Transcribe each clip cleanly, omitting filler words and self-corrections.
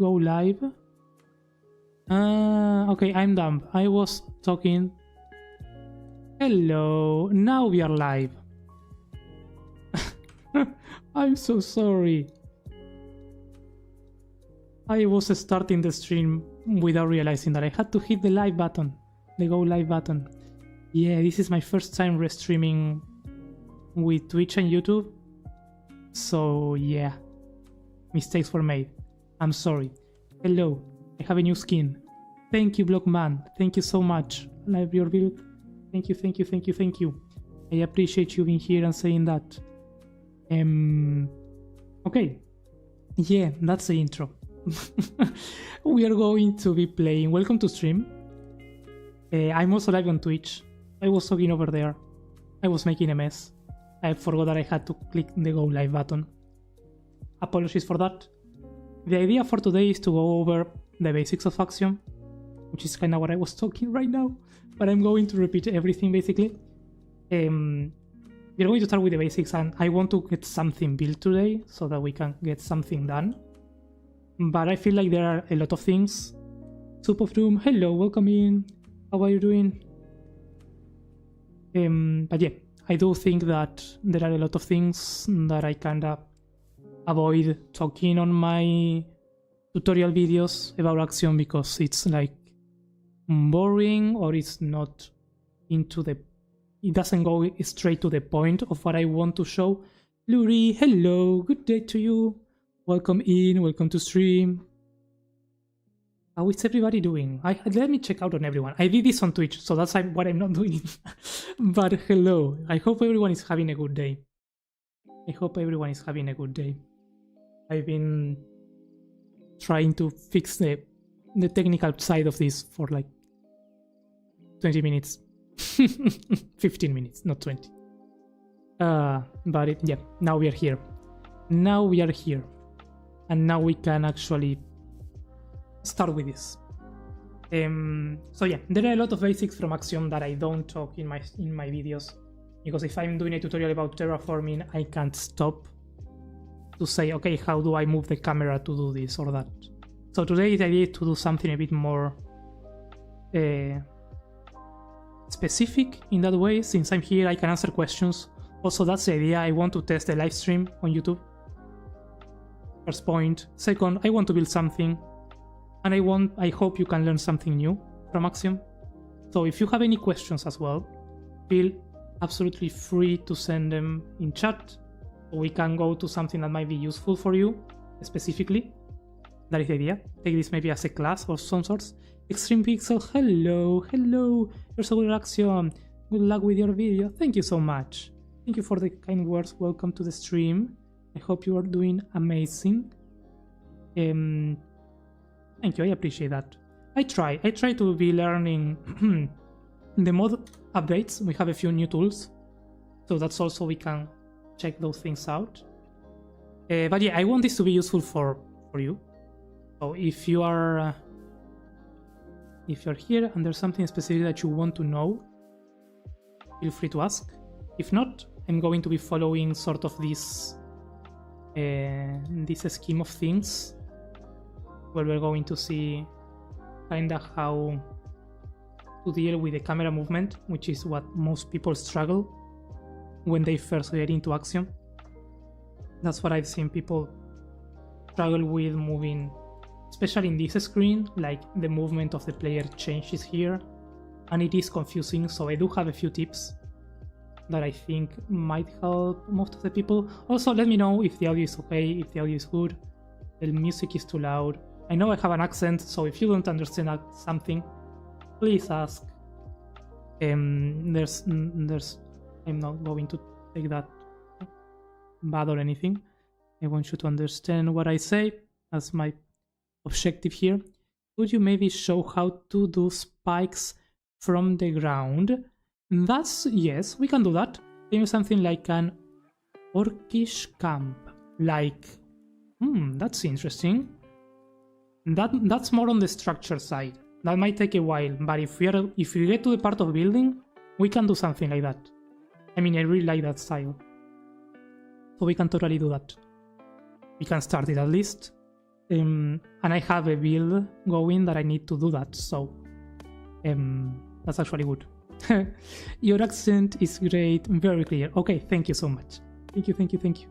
go live. Okay, I'm dumb. I was talking. Hello, now we are live. I'm so sorry. I was starting the stream without realizing that I had to hit the live button, the go live button. Yeah, this is my first time restreaming with Twitch and YouTube. So yeah, mistakes were made. I'm sorry. Hello, I have a new skin. Thank you, Blockman. Thank you so much. Live your build. Thank you, thank you, thank you, thank you. I appreciate you being here and saying that. Okay. Yeah, that's the intro. We are going to be playing. Welcome to stream. I'm also live on Twitch. I was talking over there. I was making a mess. I forgot that I had to click the go live button. Apologies for that. The idea for today is to go over the basics of Axiom, which is kind of what I was talking right now, but I'm going to repeat everything basically. We're going to start with the basics, and I want to get something built today so that we can get something done. But I feel like there are a lot of things. Soup of Doom, hello, welcome in. How are you doing? But yeah, I do think that there are a lot of things that I kinda avoid talking on my tutorial videos about Axiom because it's like boring, or it's not into the... It doesn't go straight to the point of what I want to show. Luri, hello, good day to you. Welcome in, welcome to stream. How is everybody doing? Let me check out on everyone. I did this on Twitch, so that's what I'm not doing. But hello, I hope everyone is having a good day. I hope everyone is having a good day. I've been trying to fix the technical side of this for like 20 minutes. 15 minutes, not 20. But yeah, now we are here. Now we are here. And now we can actually start with this. So yeah, there are a lot of basics from Axiom that I don't talk in my videos, because if I'm doing a tutorial about terraforming, I can't stop to say, okay, how do I move the camera to do this or that? So today the idea is to do something a bit more specific in that way. Since I'm here, I can answer questions. Also, that's the idea. I want to test the live stream on YouTube. First point. Second, I want to build something, and I hope you can learn something new from Axiom. So if you have any questions as well, feel absolutely free to send them in chat, so we can go to something that might be useful for you specifically. That is the idea. Take this maybe as a class of some sorts. Extreme Pixel, hello, hello. You're so good, Axiom. Good luck with your video. Thank you so much. Thank you for the kind words. Welcome to the stream. I hope you are doing amazing. Thank you, I appreciate that. I try to be learning the mod updates. We have a few new tools, so that's also we can check those things out. But yeah, I want this to be useful for you. So if you're here and there's something specific that you want to know, feel free to ask. If not, I'm going to be following sort of this scheme of things, where we're going to see kinda how to deal with the camera movement, which is what most people struggle when they first get into Axiom. That's what I've seen people struggle with moving, especially in this screen. Like, the movement of the player changes here, and it is confusing. So I do have a few tips that I think might help most of the people. Also, let me know if the audio is okay, if the audio is good, the music is too loud. I know I have an accent, so if you don't understand something, please ask. I'm not going to take that bad or anything. I want you to understand what I say. That's my objective here. Could you maybe show how to do spikes from the ground? Yes, we can do that. Maybe something like an orcish camp. Like, that's interesting. That's more on the structure side. That might take a while, but if we get to the part of building, we can do something like that. I mean, I really like that style. So we can totally do that. We can start it at least. And I have a build going that I need to do that, so that's actually good. Your accent is great, very clear. Okay, thank you so much. Thank you.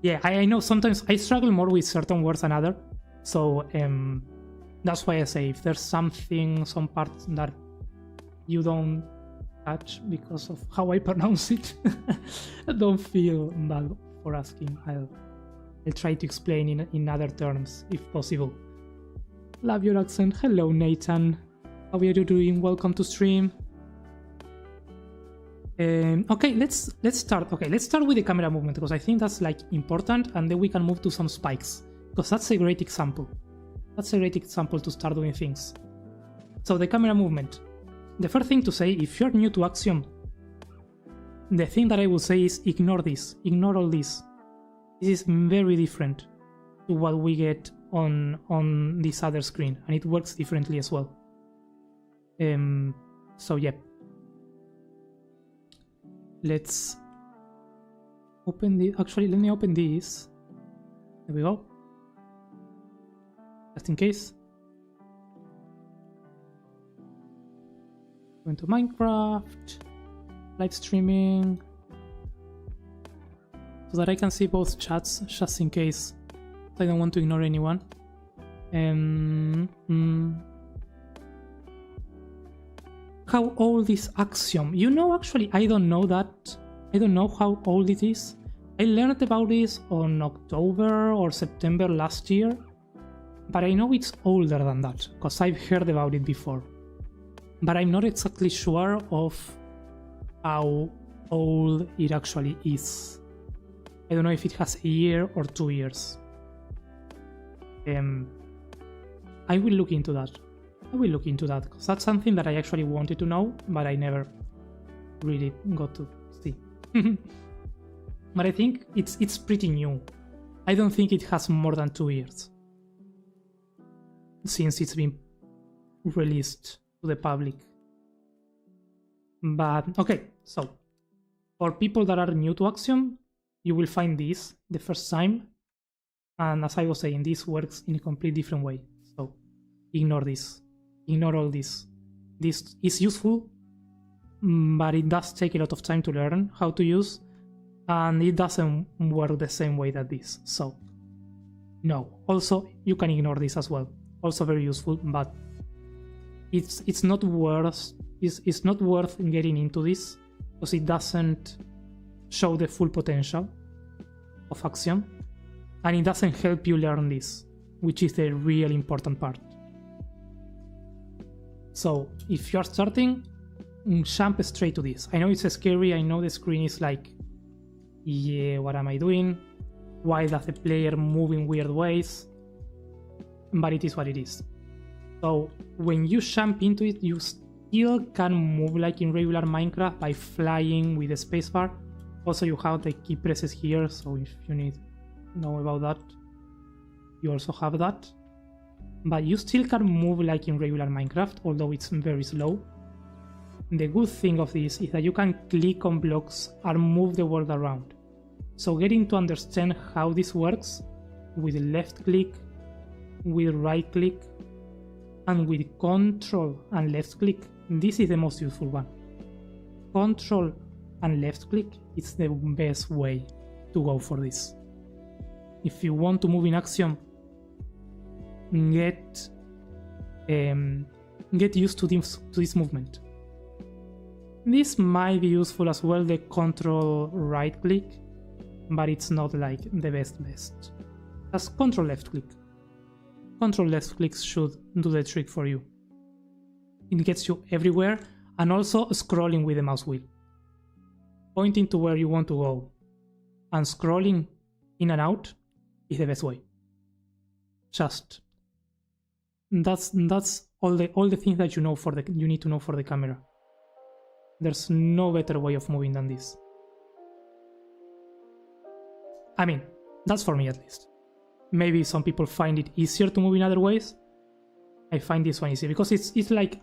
Yeah, I know sometimes I struggle more with certain words than other, so that's why I say if there's something, some parts that you don't catch because of how I pronounce it, don't feel bad for asking. I'll try to explain in other terms if possible. Love your accent. Hello, Nathan. How are you doing? Welcome to stream. Okay, let's start. Okay, let's start with the camera movement because I think that's like important, and then we can move to some spikes because that's a great example. That's a great example to start doing things. So the camera movement. The first thing to say, if you're new to Axiom, the thing that I will say is ignore this. Ignore all this. This is very different to what we get on this other screen, and it works differently as well. So yeah. Let's open the. Actually, let me open this. There we go. Just in case. Go into Minecraft, live streaming, so that I can see both chats, just in case I don't want to ignore anyone. How old is Axiom? You know, actually, I don't know that. I don't know how old it is. I learned about this on October or September last year, but I know it's older than that, because I've heard about it before. But I'm not exactly sure of how old it actually is. I don't know if it has a year or 2 years. I will look into that. Because that's something that I actually wanted to know, but I never really got to see. But I think it's pretty new. I don't think it has more than 2 years since it's been released to the public. But okay, so for people that are new to Axiom, you will find this the first time, and as I was saying, this works in a completely different way. So ignore this. Ignore all this. This is useful, but it does take a lot of time to learn how to use, and it doesn't work the same way that this. So, no. Also, you can ignore this as well. Also very useful, but it's not worth getting into this because it doesn't show the full potential of Axiom, and it doesn't help you learn this, which is the real important part. So if you're starting, jump straight to this. I know it's scary, I know the screen is like, yeah, what am I doing? Why does the player move in weird ways? But it is what it is. So when you jump into it, you still can move like in regular Minecraft by flying with the spacebar. Also, you have the key presses here, so if you need to know about that, you also have that. But you still can move like in regular Minecraft, although it's very slow. The good thing of this is that you can click on blocks and move the world around. So getting to understand how this works with left click, with right click, and with control and left click, this is the most useful one. Control and left click is the best way to go for this. If you want to move in Axiom, get used to this movement. This might be useful as well, the control right click, but it's not like the best. Just control left click. Control left clicks should do the trick for you. It gets you everywhere, and also scrolling with the mouse wheel, pointing to where you want to go and scrolling in and out is the best way. Just that's all the things that you need to know for the camera. There's no better way of moving than this. I mean, that's for me at least. Maybe some people find it easier to move in other ways. I find this one easy because it's like,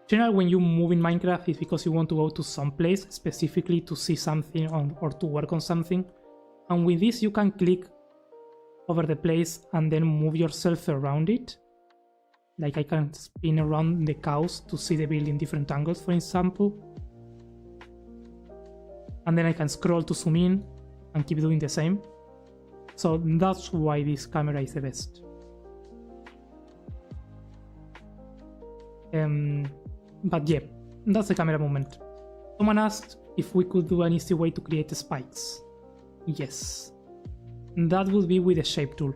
generally when you move in Minecraft, it's because you want to go to some place specifically to see something or to work on something. And with this, you can click over the place and then move yourself around it. Like I can spin around the cows to see the build in different angles, for example. And then I can scroll to zoom in and keep doing the same. So that's why this camera is the best. But yeah, that's the camera movement. Someone asked if we could do an easy way to create spikes. Yes, that would be with the shape tool.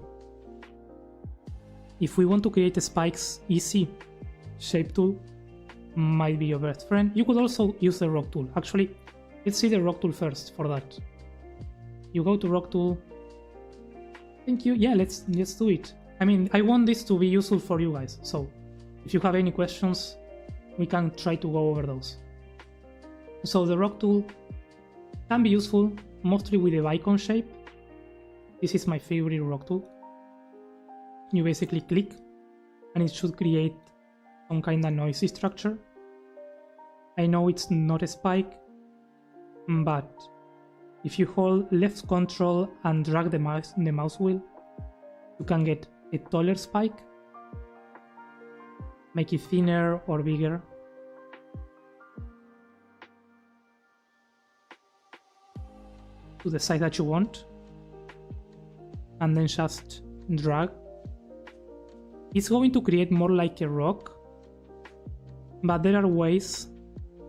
If we want to create spikes easy, shape tool might be your best friend. You could also use the rock tool. Actually, let's see the rock tool first for that. You go to rock tool. Thank you. Yeah, let's do it. I mean, I want this to be useful for you guys. So if you have any questions, we can try to go over those. So the rock tool can be useful mostly with the icon shape. This is my favorite rock tool. You basically click and it should create some kind of noisy structure. I know it's not a spike, but if you hold left control and drag the mouse wheel, you can get a taller spike, make it thinner or bigger. To the size that you want, and then just drag. It's going to create more like a rock, but there are ways,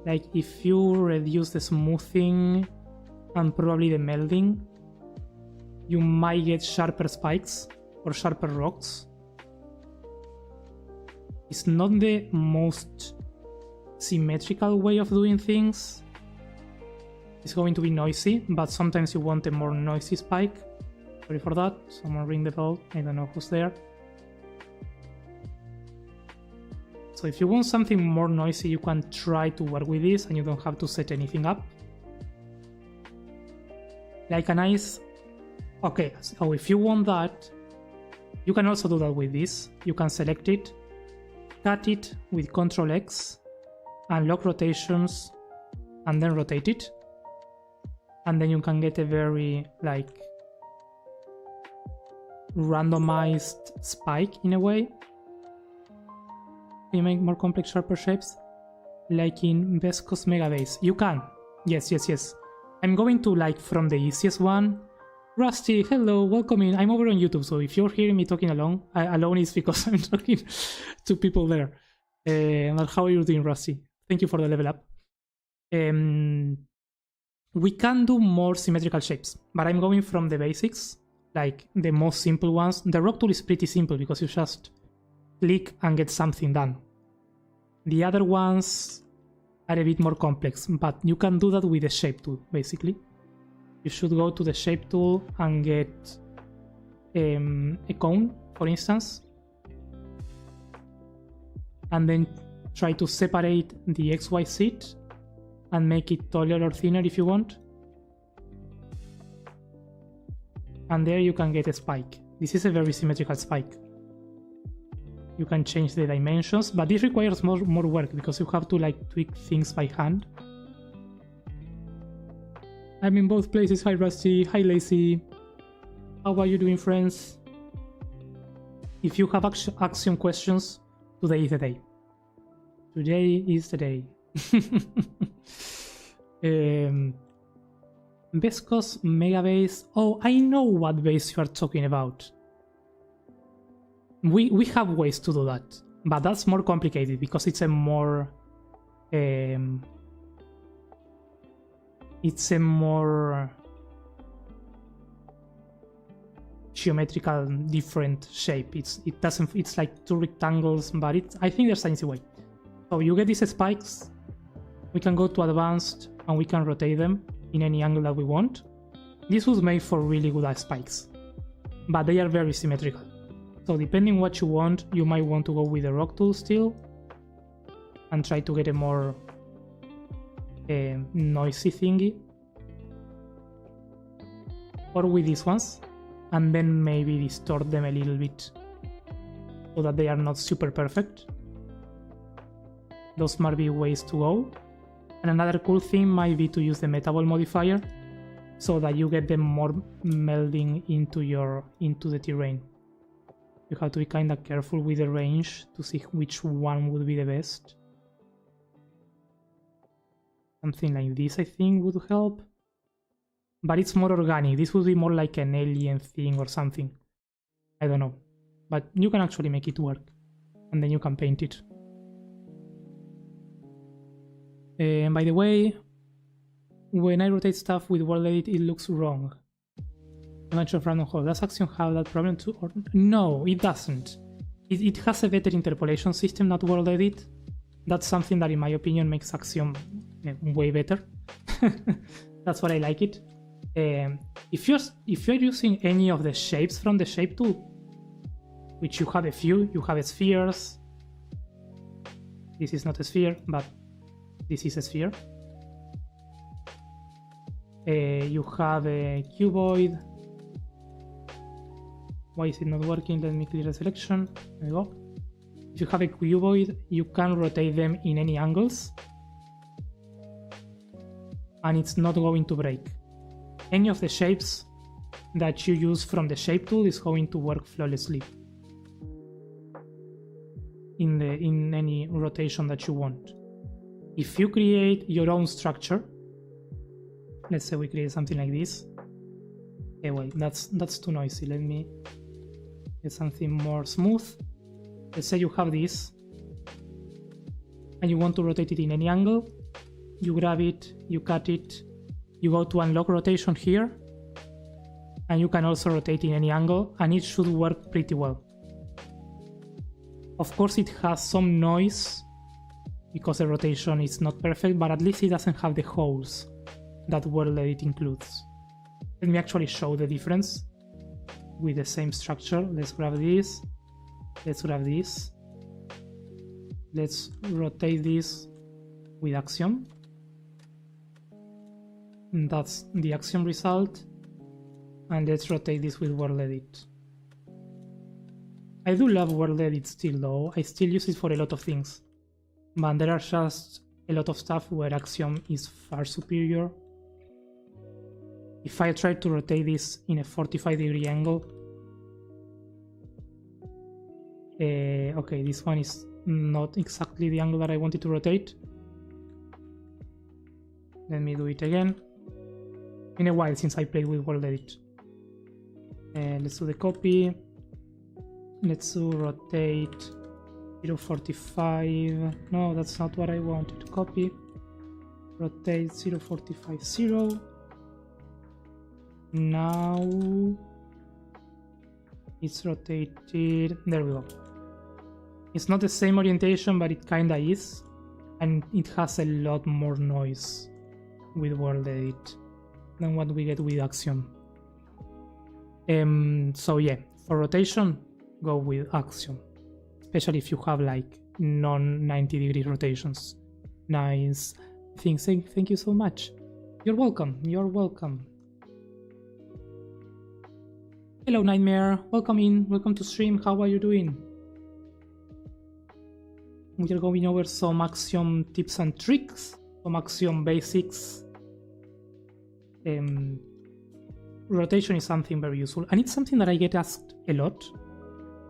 like if you reduce the smoothing and probably the melding, you might get sharper spikes or sharper rocks. It's not the most symmetrical way of doing things. It's going to be noisy, but sometimes you want a more noisy spike. Sorry for that, someone ring the bell, I don't know who's there. So if you want something more noisy, you can try to work with this and you don't have to set anything up. Like a nice... Okay, so if you want that, you can also do that with this. You can select it, cut it with Ctrl X, unlock rotations, and then rotate it. And then you can get a very, like, randomized spike in a way. Can you make more complex, sharper shapes? Like in Vesco's Mega Base. You can. Yes. I'm going to, like, from the easiest one. Rusty, hello, welcome in. I'm over on YouTube, so if you're hearing me talking alone it's because I'm talking to people there. How are you doing, Rusty? Thank you for the level up. We can do more symmetrical shapes, but I'm going from the basics, like the most simple ones. The rock tool is pretty simple because you just click and get something done. The other ones are a bit more complex, but you can do that with the shape tool, basically. You should go to the shape tool and get a cone, for instance, and then try to separate the XY seat and make it taller or thinner if you want. And there you can get a spike. This is a very symmetrical spike. You can change the dimensions, but this requires more work because you have to, like, tweak things by hand. I'm in both places. Hi Rusty, hi Lacey. How are you doing, friends? If you have Axiom questions, today is the day. Today is the day. Vesco's Mega Base. Oh, I know what base you are talking about. We have ways to do that, but that's more complicated because it's a more geometrical different shape. It's like two rectangles, but I think there's an easy way. So you get these spikes, we can go to advanced and we can rotate them in any angle that we want. This was made for really good spikes, but they are very symmetrical. So depending what you want, you might want to go with the rock tool still and try to get a more noisy thingy, or with these ones and then maybe distort them a little bit so that they are not super perfect. Those might be ways to go. And another cool thing might be to use the metaball modifier so that you get them more melding into the terrain. You have to be kind of careful with the range to see which one would be the best. Something like this, I think, would help. But it's more organic. This would be more like an alien thing or something. I don't know. But you can actually make it work. And then you can paint it. And by the way, when I rotate stuff with World Edit, it looks wrong. A bunch of random holes. Does Axiom have that problem too? Or no, it doesn't. It has a better interpolation system than World Edit. That's something that, in my opinion, makes Axiom way better. That's what I like it. If you're using any of the shapes from the shape tool, which you have a few, you have spheres. This is not a sphere, but this is a sphere. You have a cuboid. Why is it not working? Let me clear the selection. There we go. If you have a cuboid, you can rotate them in any angles, and it's not going to break. Any of the shapes that you use from the shape tool is going to work flawlessly in any rotation that you want. If you create your own structure, let's say we create something like this. Okay, wait, that's too noisy. Let me get something more smooth. Let's say you have this and you want to rotate it in any angle. You grab it, you cut it, you go to unlock rotation here, and you can also rotate in any angle, and it should work pretty well. Of course, it has some noise because the rotation is not perfect, but at least it doesn't have the holes that World Edit includes. Let me actually show the difference with the same structure. Let's grab this. Let's grab this. Let's rotate this with Axiom. And that's the Axiom result. And let's rotate this with World Edit. I do love World Edit still though. I still use it for a lot of things. But there are just a lot of stuff where Axiom is far superior. If I try to rotate this in a 45-degree angle, okay, this one is not exactly the angle that I wanted to rotate. Let me do it again. In a while since I played with World Edit. Let's do the copy. Let's do rotate 0.45. No, that's not what I wanted to copy. Rotate 0.45 0. Now it's rotated. There we go. It's not the same orientation, but it kinda is, and it has a lot more noise with World Edit than what we get with Axiom. So yeah, for rotation, go with Axiom, especially if you have like non-90-degree rotations. Nice. Thank you so much. You're welcome. You're welcome. Hello, Nightmare. Welcome in. Welcome to stream. How are you doing? We are going over some Axiom tips and tricks, some Axiom basics. Rotation is something very useful, and it's something that I get asked a lot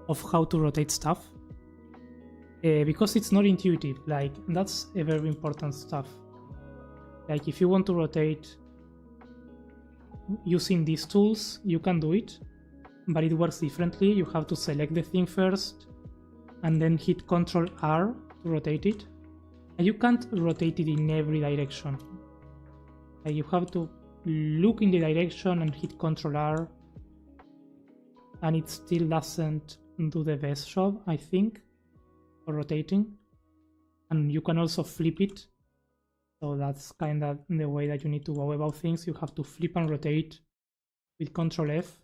of how to rotate stuff, because it's not intuitive. Like, that's a very important stuff. Like, if you want to rotate using these tools, you can do it, but it works differently. You have to select the thing first and then hit Ctrl R to rotate it, and you can't rotate it in every direction. Like, you have to look in the direction and hit Ctrl R, and it still doesn't do the best job, I think, for rotating. And you can also flip it, so that's kind of the way that you need to go about things. You have to flip and rotate with Ctrl F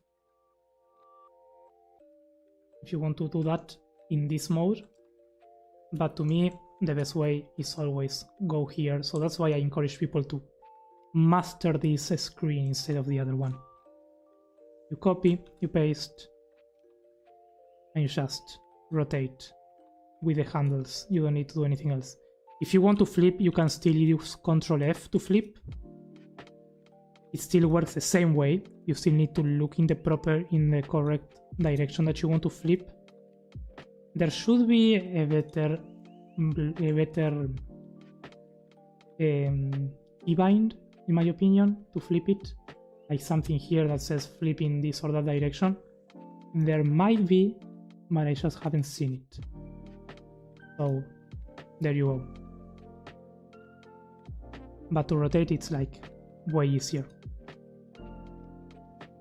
if you want to do that in this mode, but to me the best way is always go here. So that's why I encourage people to master this screen instead of the other one. You copy, you paste, and you just rotate with the handles. You don't need to do anything else. If you want to flip, you can still use Ctrl F to flip, it still works the same way. You still need to look in the correct direction that you want to flip. There should be a better keybind, in my opinion, to flip it. Like something here that says flip in this or that direction. There might be, but I just haven't seen it. So there you go. But to rotate, it's like way easier.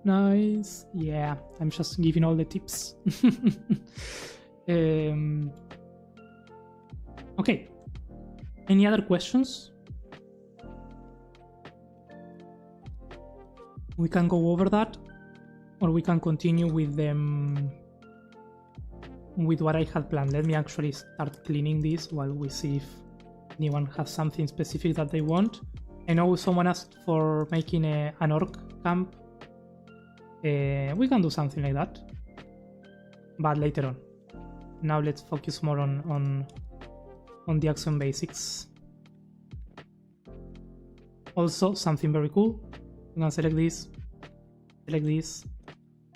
Nice. Yeah, I'm just giving all the tips. Okay. Any other questions? We can go over that, or we can continue with them. With what I had planned. Let me actually start cleaning this while we see if anyone has something specific that they want. I know someone asked for making an orc camp. We can do something like that, but later on. Now let's focus more on the Axiom basics. Also, something very cool. I'm gonna select this,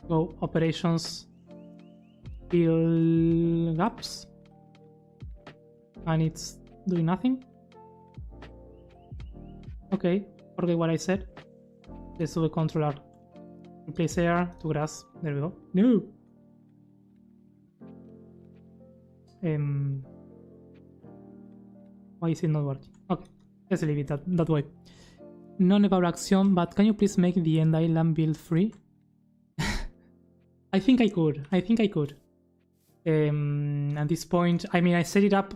go operations, fill gaps, and it's doing nothing. Okay, forget what I said. Let's do a controller. Replace air to grass. There we go. No. Why is it not working? Okay, let's leave it that way. None about Axiom, but can you please make the end island build free? I think I could. At this point, I mean, I set it up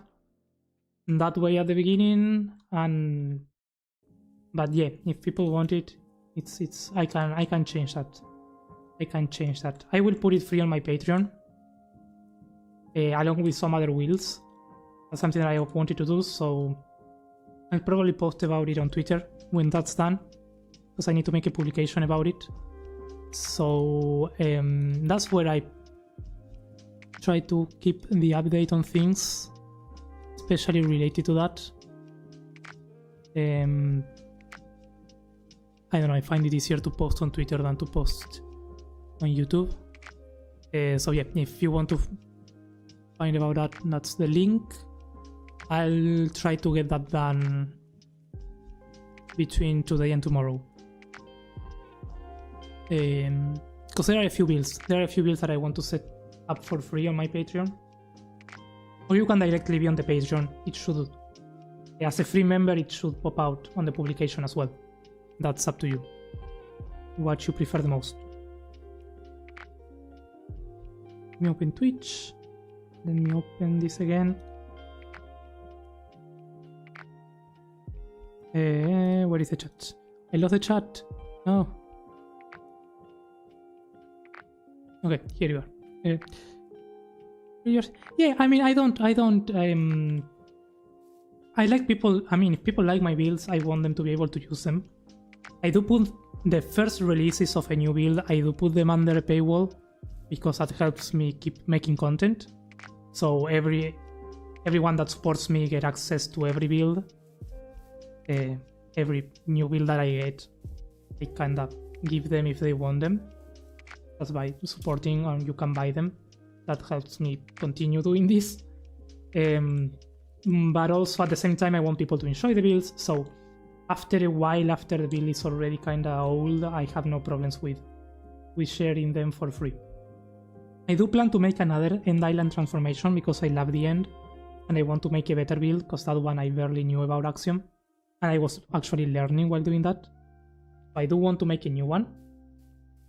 that way at the beginning, but yeah, if people want it, it's I can change that. I will put it free on my Patreon, along with some other wheels. That's something that I wanted to do, so I'll probably post about it on Twitter when that's done, because I need to make a publication about it. So that's where I try to keep the update on things, especially related to that. I don't know, I find it easier to post on Twitter than to post on YouTube. So yeah, if you want to find about that, that's the link. I'll try to get that done between today and tomorrow. Because there are a few builds. That I want to set up for free on my Patreon. Or you can directly be on the Patreon. It should, as a free member, it should pop out on the publication as well. That's up to you. What you prefer the most. Let me open Twitch. Let me open this again. Where is the chat? I lost the chat. No. Okay, here you are. Yeah, I mean, I like people. I mean, if people like my builds, I want them to be able to use them. I do put the first releases of a new build, I do put them under a paywall, because that helps me keep making content. So everyone that supports me get access to every build. Every new build that I get, I kinda give them if they want them. That's by supporting, or you can buy them. That helps me continue doing this. But also at the same time, I want people to enjoy the builds. So after a while, after the build is already kinda old, I have no problems with sharing them for free. I do plan to make another end island transformation because I love the end, and I want to make a better build because that one I barely knew about Axiom, and I was actually learning while doing that. I do want to make a new one.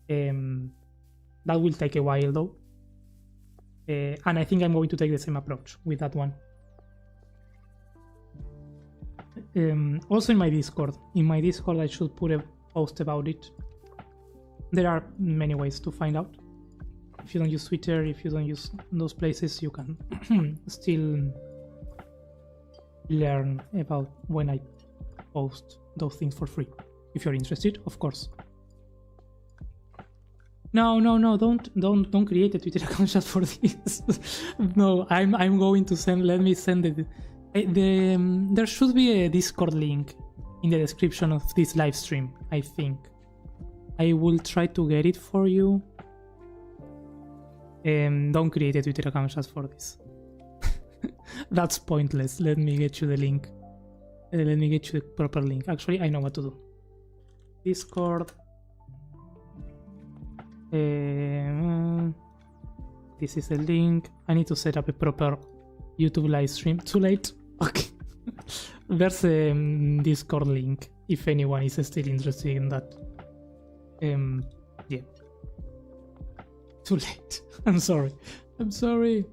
That will take a while though. And I think I'm going to take the same approach with that one. Also in my Discord. I should put a post about it. There are many ways to find out. If you don't use Twitter, if you don't use those places, you can still learn about when I post those things for free. If you're interested, of course. No, don't create a Twitter account just for this. No, I'm going to send. Let me send it. There should be a Discord link in the description of this live stream, I think. I will try to get it for you. Don't create a Twitter account just for this. That's pointless. Let me get you the link. Let me get you the proper link. Actually, I know what to do. Discord. This is the link. I need to set up a proper YouTube live stream. Too late? Okay. There's a Discord link if anyone is still interested in that. Yeah. Too late. I'm sorry. I'm sorry.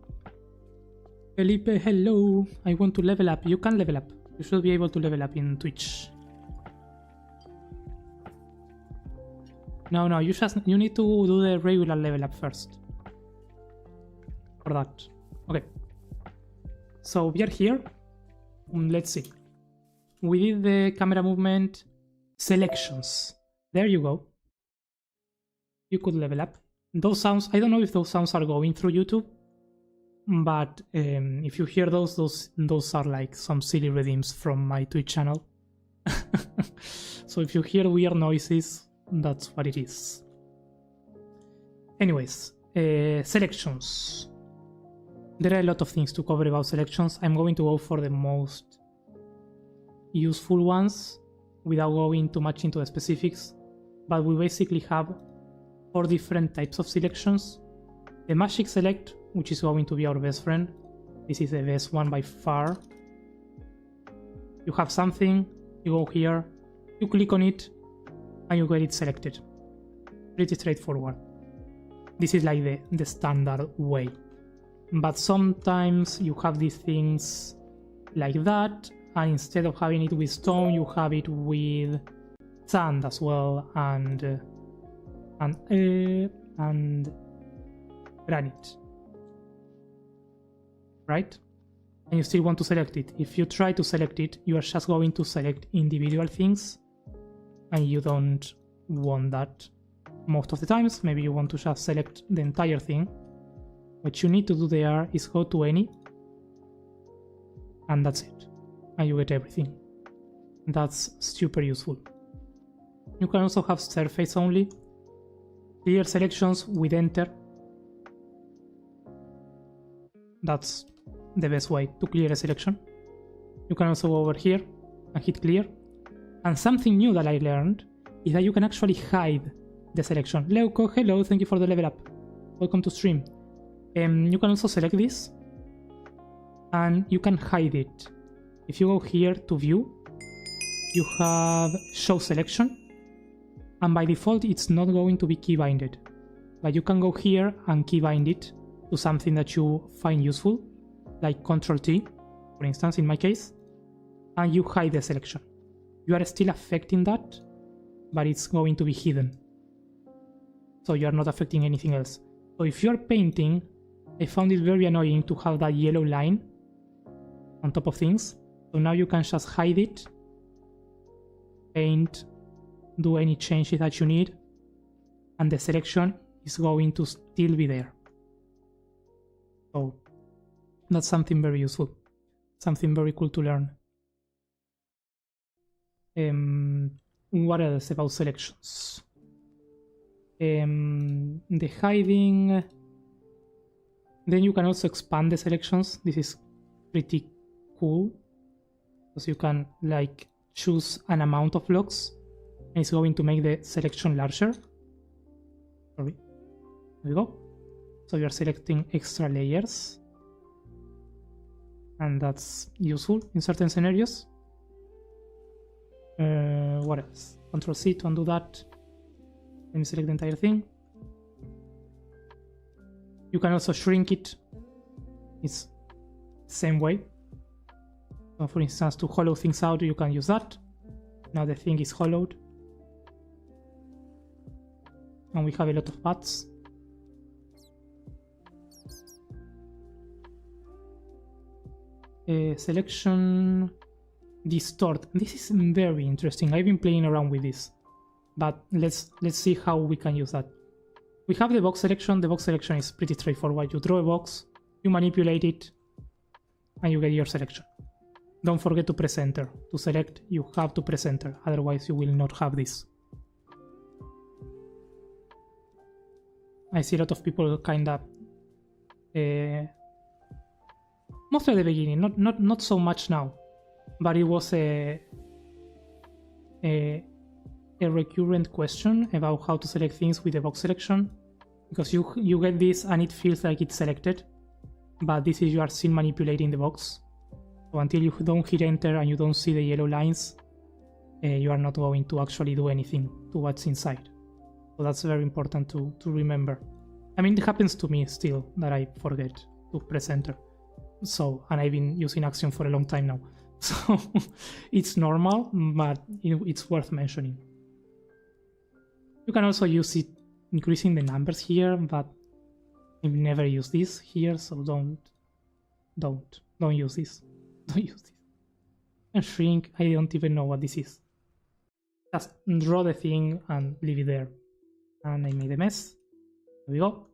Felipe, hello. I want to level up. You can level up. You should be able to level up in Twitch. No, you need to do the regular level up first. For that. Okay. So we are here. Let's see. We did the camera movement selections. There you go. You could level up. Those sounds, I don't know if those sounds are going through YouTube, but if you hear those are like some silly redeems from my Twitch channel. So if you hear weird noises, that's what it is. Anyways, selections. There are a lot of things to cover about selections. I'm going to go for the most useful ones without going too much into the specifics, but we basically have 4 different types of selections. The magic select, which is going to be our best friend. This is the best one by far. You have something, you go here, you click on it, and you get it selected. Pretty straightforward. This is like the standard way. But sometimes you have these things like that, and instead of having it with stone, you have it with sand as well, and granite. Right? And you still want to select it. If you try to select it, you are just going to select individual things, and you don't want that most of the times. Maybe you want to just select the entire thing. What you need to do there is go to any, and that's it. And you get everything. That's super useful. You can also have surface only. Clear selections with enter. That's the best way to clear a selection. You can also go over here and hit clear. And something new that I learned is that you can actually hide the selection. Leuco, hello, thank you for the level up. Welcome to stream. You can also select this and you can hide it. If you go here to view, you have show selection, and by default it's not going to be keybinded, but you can go here and keybind it to something that you find useful, like Ctrl T, for instance, in my case, and you hide the selection. You are still affecting that, but it's going to be hidden. So you are not affecting anything else. So if you are painting, I found it very annoying to have that yellow line on top of things. So now you can just hide it, paint, do any changes that you need, and the selection is going to still be there. So that's something very useful, something very cool to learn. What else about selections? The hiding. Then you can also expand the selections. This is pretty cool, because you can like choose an amount of blocks and it's going to make the selection larger. Sorry. There we go. So you're selecting extra layers, and that's useful in certain scenarios. What else? Ctrl C to undo that. Let me select the entire thing. You can also shrink it. It's the same way. So for instance, to hollow things out, you can use that. Now the thing is hollowed. And we have a lot of paths. Selection distort. This is very interesting. I've been playing around with this, but let's see how we can use that. We have the box selection. The box selection is pretty straightforward. You draw a box, you manipulate it, and you get your selection. Don't forget to press enter. To select, you have to press enter, otherwise you will not have this. I see a lot of people kind of mostly at the beginning, not so much now, but it was a recurrent question about how to select things with the box selection, because you get this and it feels like it's selected, but this is you are still manipulating the box. So until you don't hit enter and you don't see the yellow lines, you are not going to actually do anything to what's inside. So that's very important to remember. I mean, it happens to me still that I forget to press enter. So, and I've been using Axiom for a long time now. So it's normal, but it's worth mentioning. You can also use it increasing the numbers here, but I've never used this here, so don't use this. Don't use this. And shrink, I don't even know what this is. Just draw the thing and leave it there. And I made a mess. There we go.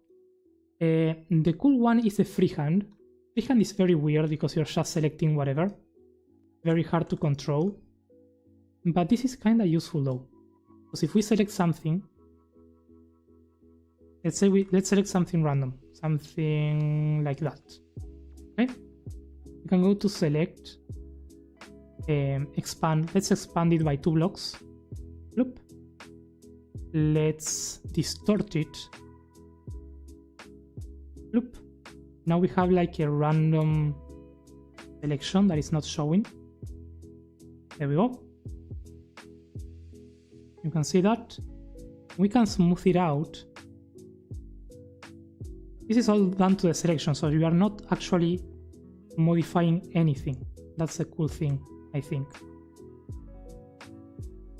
The cool one is a freehand. Freehand is very weird because you're just selecting whatever. Very hard to control. But this is kind of useful though. Because if we select something, let's select something random. Something like that. Okay? You can go to select, expand. Let's expand it by 2 blocks. Bloop. Let's distort it. Bloop. Now we have like a random selection that is not showing. There we go. You can see that. We can smooth it out. This is all done to the selection, so you are not actually modifying anything. That's a cool thing, I think.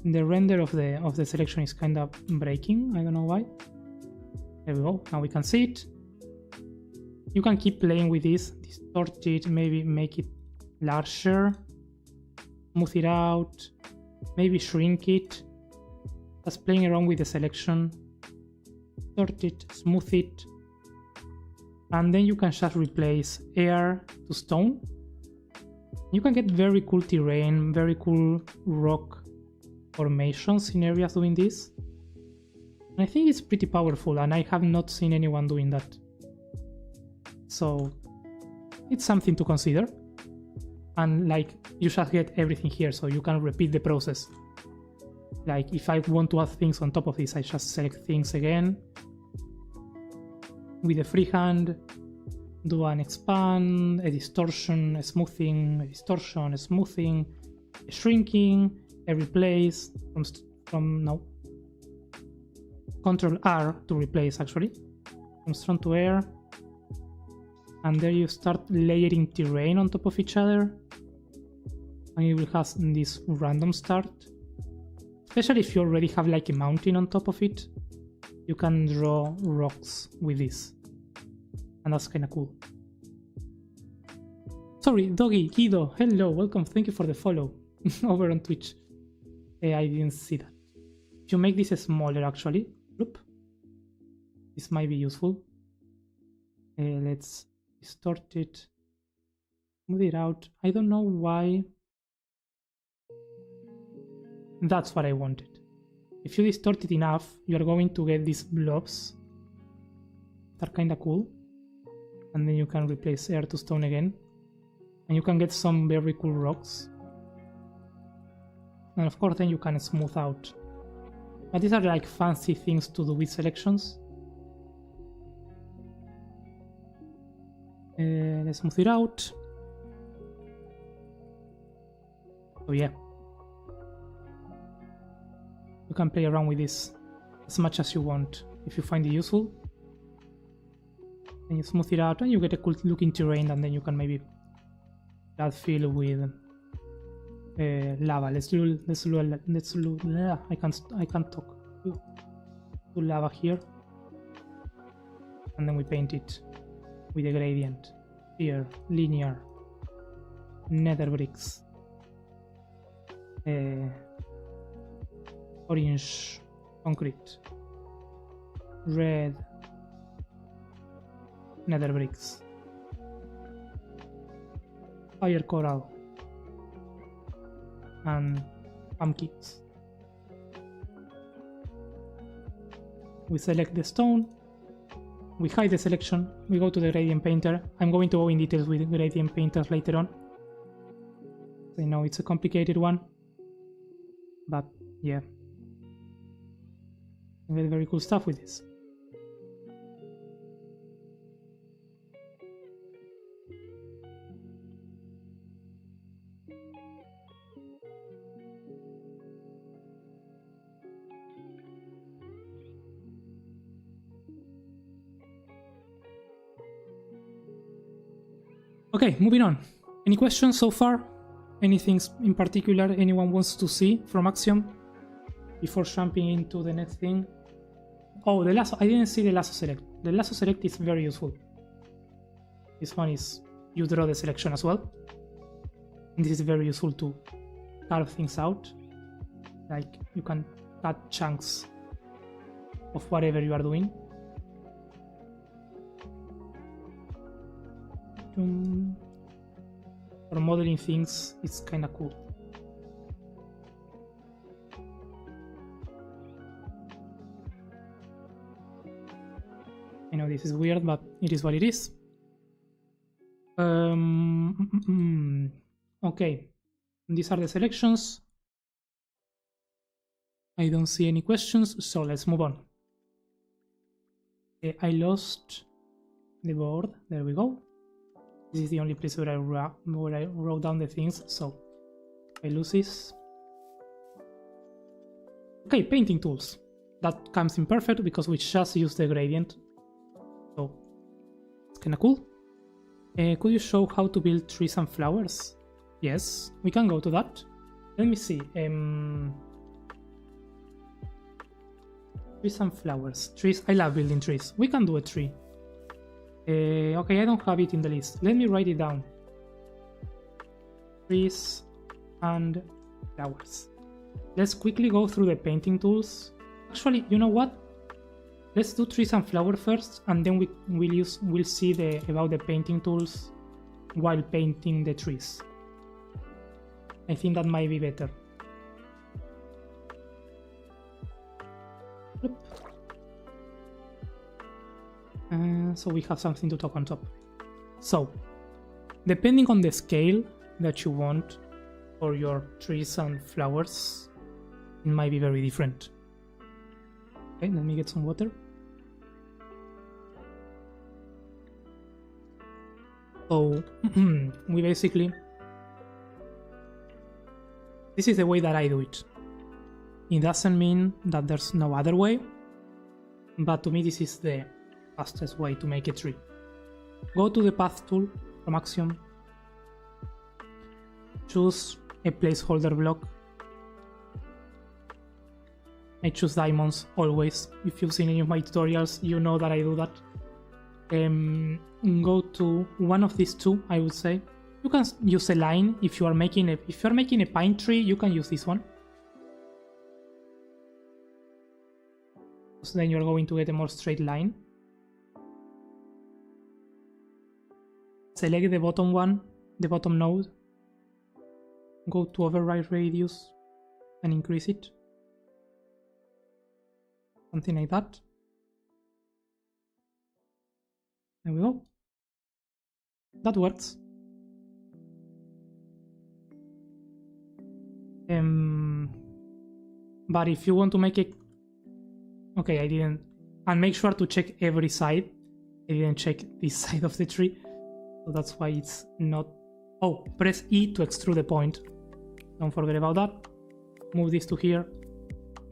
The render of the selection is kind of breaking. I don't know why. There we go. Now we can see it. You can keep playing with this, distort it, maybe make it larger, smooth it out, maybe shrink it. Just playing around with the selection, distort it, smooth it, and then you can just replace air to stone. You can get very cool terrain, very cool rock formations in areas doing this. And I think it's pretty powerful, and I have not seen anyone doing that. So it's something to consider. And like, you just get everything here, so you can repeat the process. Like if I want to add things on top of this, I just select things again. With a freehand, do an expand, a distortion, a smoothing, a distortion, a smoothing, a shrinking, a replace from no. Control R to replace actually. From strong to air. And there you start layering terrain on top of each other. And you will have this random start. Especially if you already have like a mountain on top of it. You can draw rocks with this. And that's kinda cool. Sorry, Doggy, Guido, hello, welcome, thank you for the follow. Over on Twitch. I didn't see that. If you make this smaller actually, bloop. This might be useful. Let's distort it, smooth it out. I don't know why. That's what I wanted. If you distort it enough, you are going to get these blobs that are kinda cool. And then you can replace air to stone again. And you can get some very cool rocks. And of course then you can smooth out. But these are like fancy things to do with selections. Let's smooth it out. So yeah. You can play around with this as much as you want if you find it useful. Then you smooth it out and you get a cool looking terrain, and then you can maybe that fill with lava. I can't talk. Do lava here, and then we paint it with a gradient. Here, linear, nether bricks, orange concrete, red nether bricks, fire coral, and pumpkins. We select the stone, we hide the selection, we go to the gradient painter. I'm going to go in details with gradient painters later on. I know it's a complicated one, but yeah, very, very cool stuff with this. Okay, moving on. Any questions so far? Anything in particular anyone wants to see from Axiom before jumping into the next thing? Oh, the lasso. I didn't see the lasso select. The lasso select is very useful. This one is you draw the selection as well. And this is very useful to carve things out. Like you can cut chunks of whatever you are doing. For modeling things, it's kind of cool. I know this is weird, but it is what it is. Okay, these are the selections. I don't see any questions, so let's move on. I lost the board. There we go. This is the only place where I wrote down the things, so I lose this. Okay, painting tools. That comes in perfect because we just use the gradient. So it's kinda cool. Could you show how to build trees and flowers? Yes, we can go to that. Let me see. Trees and flowers. Trees, I love building trees. We can do a tree. Okay, I don't have it in the list. Let me write it down. Trees and flowers. Let's quickly go through the painting tools. Actually, you know what? Let's do trees and flowers first, and then we'll see about the painting tools while painting the trees. I think that might be better. So we have something to talk on top. So, depending on the scale that you want for your trees and flowers, it might be very different. Okay, let me get some water. So, we basically... This is the way that I do it. It doesn't mean that there's no other way, but to me this is the fastest way to make a tree. Go to the path tool from Axiom, choose a placeholder block. I choose diamonds always. If you've seen any of my tutorials, you know that I do that. Go to one of these two, I would say. You can use a line if you are making a pine tree. You can use this one. So then you're going to get a more straight line. Select the bottom one, the bottom node. Go to override radius and increase it. Something like that. There we go. That works. But if you want to make it... Okay, I didn't... And make sure to check every side. I didn't check this side of the tree. So that's why it's not... Oh, press E to extrude the point. Don't forget about that. Move this to here.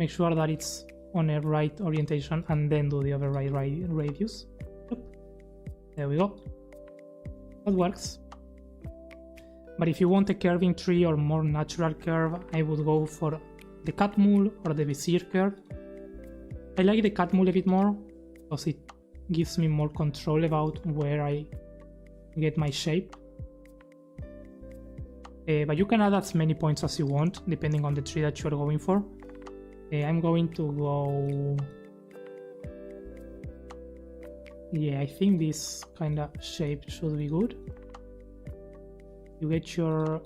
Make sure that it's on a right orientation and then do the override radius. Yep. There we go. That works. But if you want a curving tree or more natural curve, I would go for the cut mule or the Vizier curve. I like the cut mule a bit more because it gives me more control about where I get my shape. But you can add as many points as you want depending on the tree that you're going for. I'm going to go... Yeah, I think this kind of shape should be good. You get your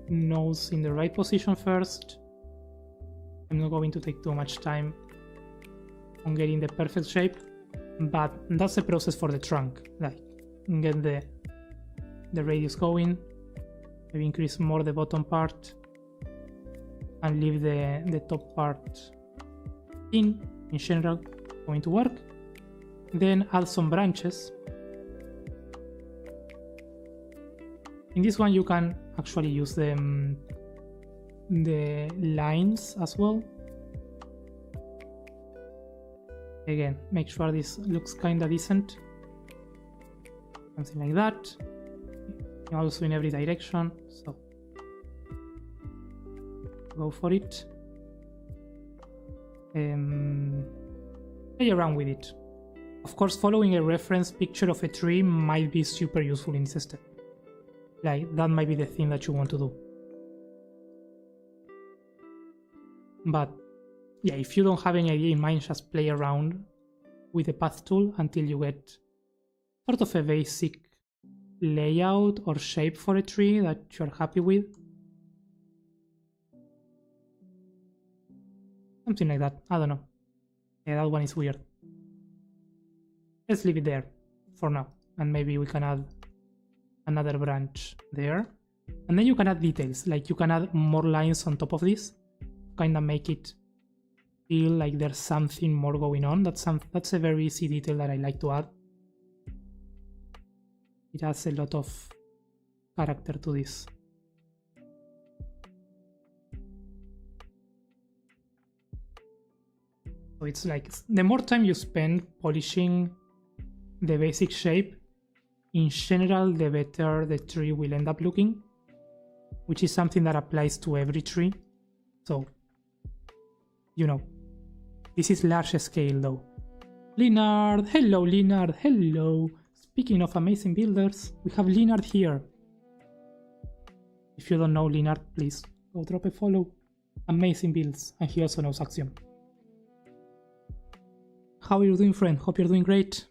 nose in the right position first. I'm not going to take too much time on getting the perfect shape. But that's the process for the trunk. Like, get the radius going, maybe increase more the bottom part, and leave the top part in general, going to work. Then add some branches. In this one you can actually use the lines as well. Again, make sure this looks kinda decent. Something like that. Also in every direction, so go for it. Play around with it. Of course, following a reference picture of a tree might be super useful in this step. Like, that might be the thing that you want to do. But yeah, if you don't have any idea in mind, just play around with the path tool until you get sort of a basic layout or shape for a tree that you're happy with. Something like that. I don't know. Yeah, that one is weird. Let's leave it there for now. And maybe we can add another branch there. And then you can add details. Like, you can add more lines on top of this. Kind of make it feel like there's something more going on. That's a very easy detail that I like to add. It adds a lot of character to this. So it's like, the more time you spend polishing the basic shape, in general, the better the tree will end up looking, which is something that applies to every tree. So, you know, this is large scale though. Leonard, hello Leonard, hello. Speaking of amazing builders, we have Leonard here. If you don't know Leonard, please go drop a follow. Amazing builds, and he also knows Axiom. How are you doing, friend? Hope you're doing great.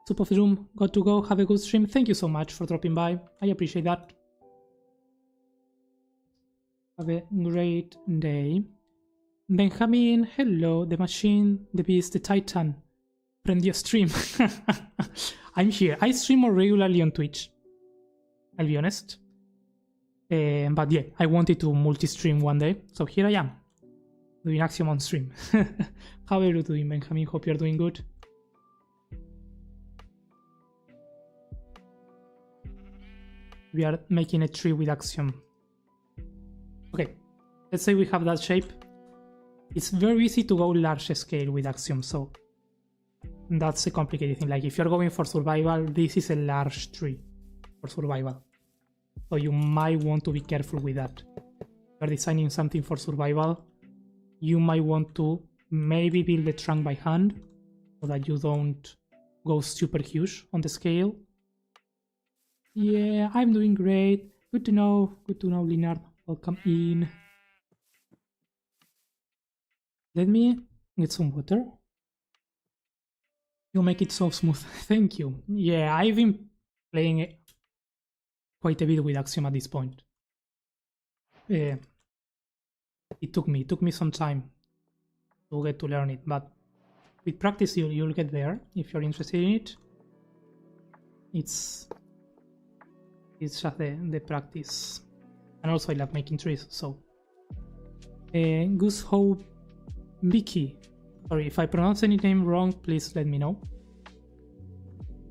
Soup of the room, got to go, have a good stream. Thank you so much for dropping by, I appreciate that. Have a great day. Benjamin, hello, the machine, the beast, the titan. Friend, your stream. I'm here. I stream more regularly on Twitch, I'll be honest. But yeah, I wanted to multi-stream one day, so here I am, doing Axiom on stream. How are you doing, Benjamin? Hope you're doing good. We are making a tree with Axiom. Okay, let's say we have that shape. It's very easy to go large scale with Axiom, so that's a complicated thing. Like, if you're going for survival, this is a large tree for survival. So you might want to be careful with that. If you're designing something for survival, you might want to maybe build the trunk by hand so that you don't go super huge on the scale. Yeah, I'm doing great. Good to know, Leonard. Welcome in. Let me get some water. You make it so smooth. Thank you. Yeah, I've been playing quite a bit with Axiom at this point. It took me some time to get to learn it, but with practice you'll get there if you're interested in it. It's just the practice. And also I love making trees, so Goose Hope Vicky. Sorry, if I pronounce any name wrong, please let me know.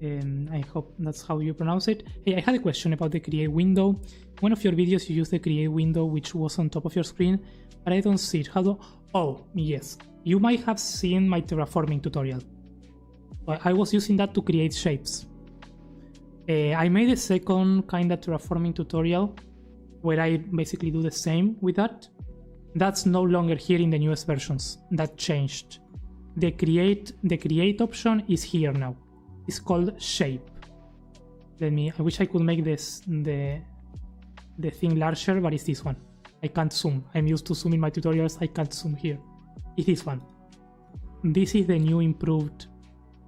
I hope that's how you pronounce it. Hey, I had a question about the create window. One of your videos you used the create window which was on top of your screen, but I don't see it. How do... Oh, yes. You might have seen my terraforming tutorial. I was using that to create shapes. I made a second kind of terraforming tutorial where I basically do the same with that. That's no longer here in the newest versions. That changed. The create option is here now. It's called shape. I wish I could make this the thing larger, but it's this one. I can't zoom. I'm used to zooming my tutorials. I can't zoom here. It's this one. This is the new improved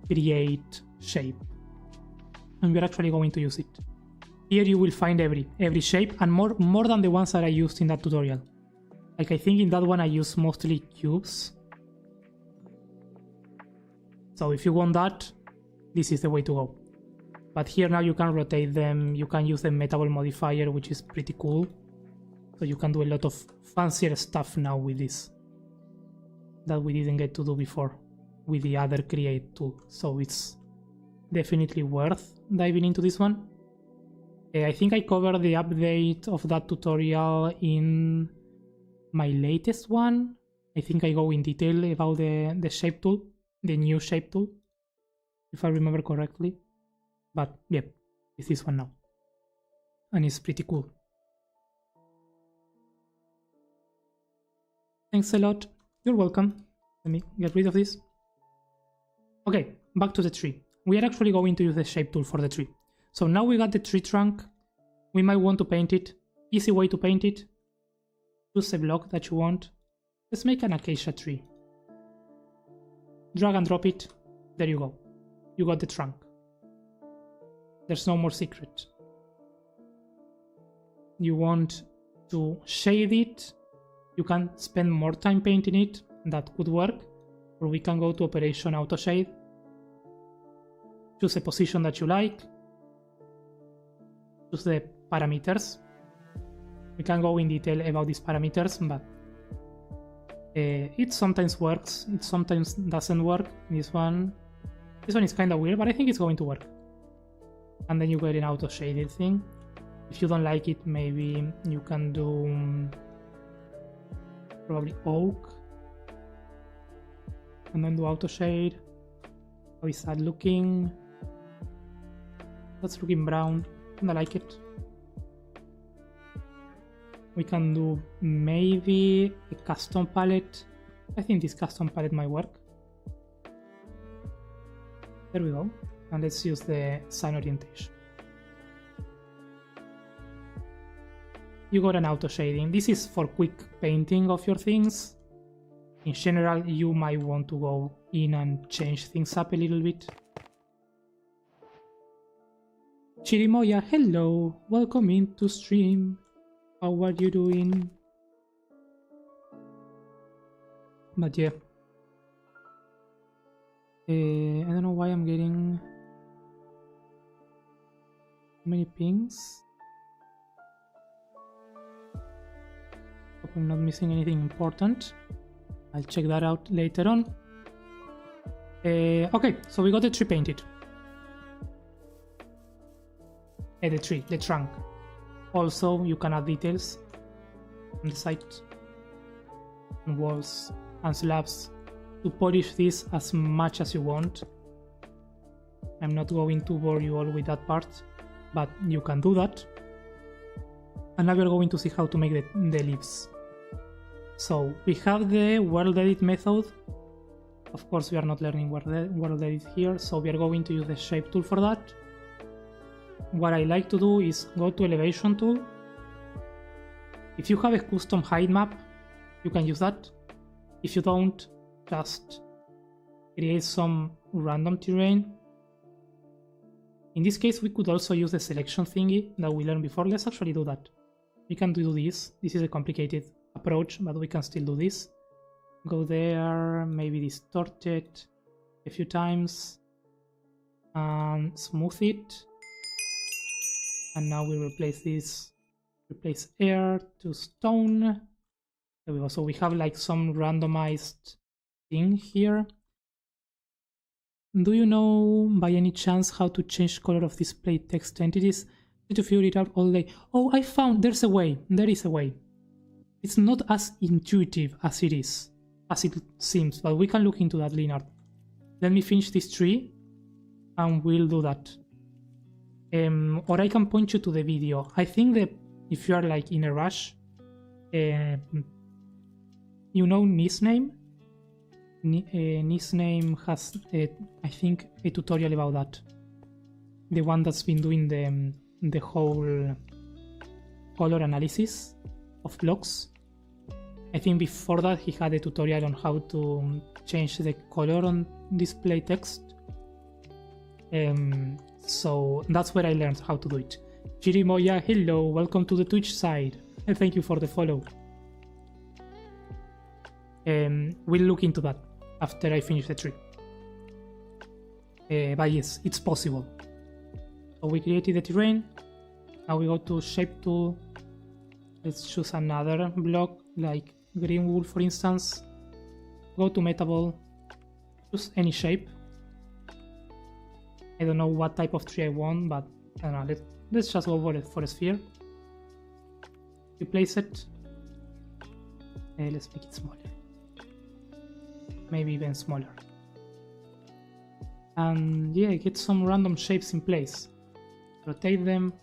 create shape, and we're actually going to use it. Here you will find every shape, and more than the ones that I used in that tutorial. Like, I think in that one I used mostly cubes. So if you want that, this is the way to go. But here now you can rotate them, you can use the Metable modifier, which is pretty cool. So you can do a lot of fancier stuff now with this that we didn't get to do before with the other create tool. So it's definitely worth diving into this one. I think I covered the update of that tutorial in my latest one. I think I go in detail about the shape tool, the new shape tool, if I remember correctly. But yeah, it's this one now. And it's pretty cool. Thanks a lot. You're welcome. Let me get rid of this. Okay, back to the tree. We are actually going to use the shape tool for the tree. So now we got the tree trunk. We might want to paint it. Easy way to paint it. Choose a block that you want. Let's make an acacia tree. Drag and drop it. There you go. You got the trunk. There's no more secret. You want to shade it. You can spend more time painting it. That could work. Or we can go to Operation Auto Shade. Choose a position that you like. Choose the parameters. We can go in detail about these parameters, but it sometimes works, it sometimes doesn't work. This one is kind of weird, but I think it's going to work. And then you get an auto shaded thing. If you don't like it, maybe you can do probably oak and then do auto shade. How is that looking? That's looking brown. I like it. We can do maybe a custom palette. I think this custom palette might work. There we go. And let's use the sun orientation. You got an auto shading. This is for quick painting of your things. In general, you might want to go in and change things up a little bit. Chirimoya, hello, welcome into stream. How are you doing? But yeah, I don't know why I'm getting so many pings. Hope I'm not missing anything important. I'll check that out later on. Okay, so we got the tree painted. The trunk. Also, you can add details on the side, on walls and slabs to polish this as much as you want. I'm not going to bore you all with that part, but you can do that. And now we're going to see how to make the leaves. So we have the world edit method. Of course, we are not learning world edit here, so we are going to use the shape tool for that. What I like to do is go to elevation tool. If you have a custom height map, you can use that. If you don't, just create some random terrain. In this case, we could also use the selection thingy that we learned before. Let's actually do that. We can do this. This is a complicated approach, but we can still do this. Go there, maybe distort it a few times and smooth it. And now we replace this, replace air to stone. There we go. So we have like some randomized thing here. Do you know by any chance how to change color of display text entities? Need to figure it out all day. Oh, I found there's a way. There is a way. It's not as intuitive as it seems, but we can look into that, Leonard. Let me finish this tree and we'll do that. Or I can point you to the video. I think that if you are like in a rush, you know Nisname? Nisname has, I think, a tutorial about that. The one that's been doing the whole color analysis of blocks. I think before that he had a tutorial on how to change the color on display text. So that's where I learned how to do it. Chirimoya, hello, welcome to the Twitch side. And thank you for the follow. We'll look into that after I finish the tree. But yes, it's possible. So we created the terrain. Now we go to shape tool. Let's choose another block like green wool, for instance. Go to Metable, choose any shape. I don't know what type of tree I want, but I don't know. Let's just go for a sphere. You place it. Let's make it smaller. Maybe even smaller. And yeah, get some random shapes in place. Rotate them.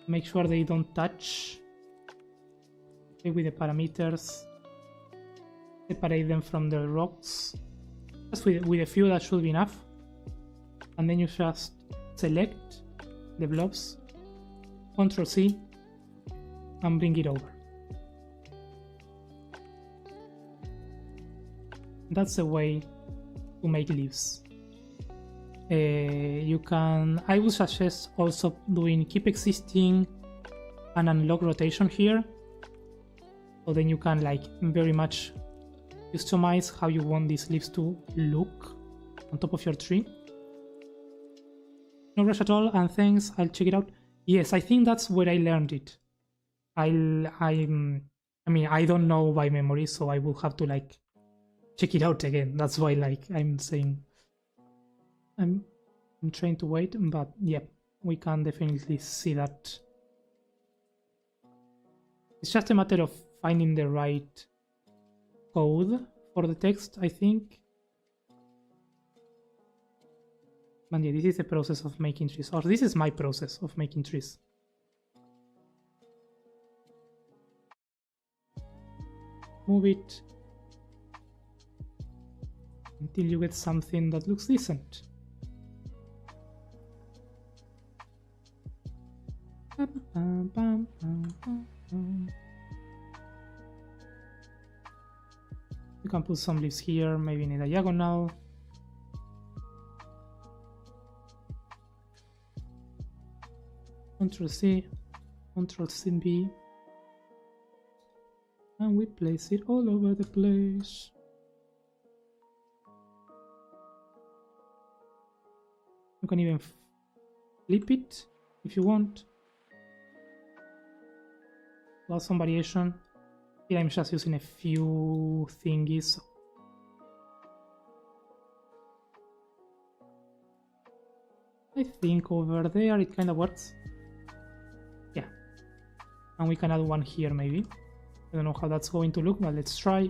Make sure they don't touch. Play with the parameters. Separate them from the rocks. Just with a few, that should be enough. And then you just select the blobs, Ctrl C, and bring it over. That's the way to make leaves. You can, I would suggest also doing keep existing and unlock rotation here. So then you can like very much customize how you want these leaves to look on top of your tree. No rush at all, and thanks, I'll check it out. Yes, I think that's where I learned it. I mean, I don't know by memory, so I will have to like check it out again. That's why like I'm saying I'm trying to wait, but yeah, we can definitely see that. It's just a matter of finding the right code for the text, I think. But yeah, this is the process of making trees, or this is my process of making trees. Move it until you get something that looks decent. You can put some leaves here, maybe in a diagonal. Ctrl C, Ctrl C B, and we place it all over the place. You can even flip it if you want. Allow some variation. Here I'm just using a few thingies. I think over there it kind of works. Yeah. And we can add one here maybe. I don't know how that's going to look, but let's try.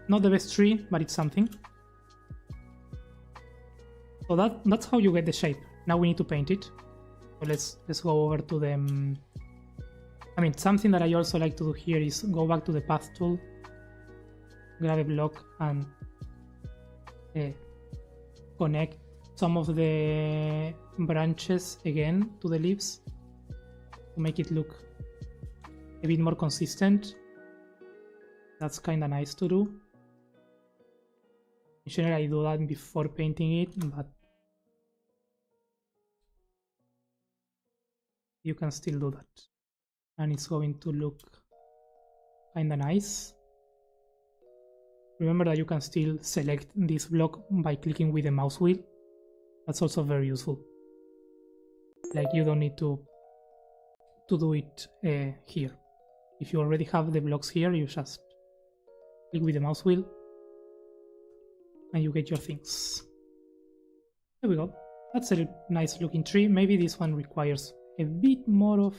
Not the best tree, but it's something. So that's how you get the shape. Now we need to paint it. So let's go over to the... I mean, something that I also like to do here is go back to the path tool, grab a block and connect some of the branches again to the leaves to make it look a bit more consistent. That's kind of nice to do. In general, I do that before painting it, but you can still do that. And it's going to look kind of nice. Remember that you can still select this block by clicking with the mouse wheel. That's also very useful. Like, you don't need to do it here. If you already have the blocks here, you just click with the mouse wheel and you get your things. There we go. That's a nice looking tree. Maybe this one requires a bit more of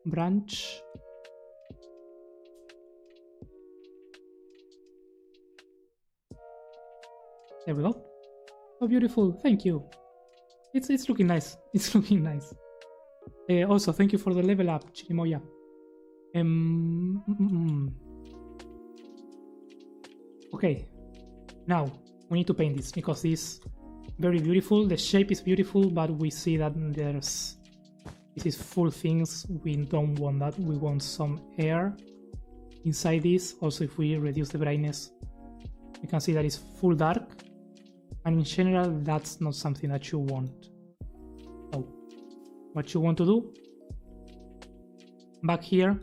branch. There we go. Oh, beautiful. Thank you. It's looking nice. It's looking nice. Also, thank you for the level up, Chirimoya. Okay. Now, we need to paint this because this is very beautiful. The shape is beautiful, but we see that this is full things. We don't want that. We want some air inside this. Also, if we reduce the brightness, you can see that it's full dark. And in general, that's not something that you want. So, what you want to do back here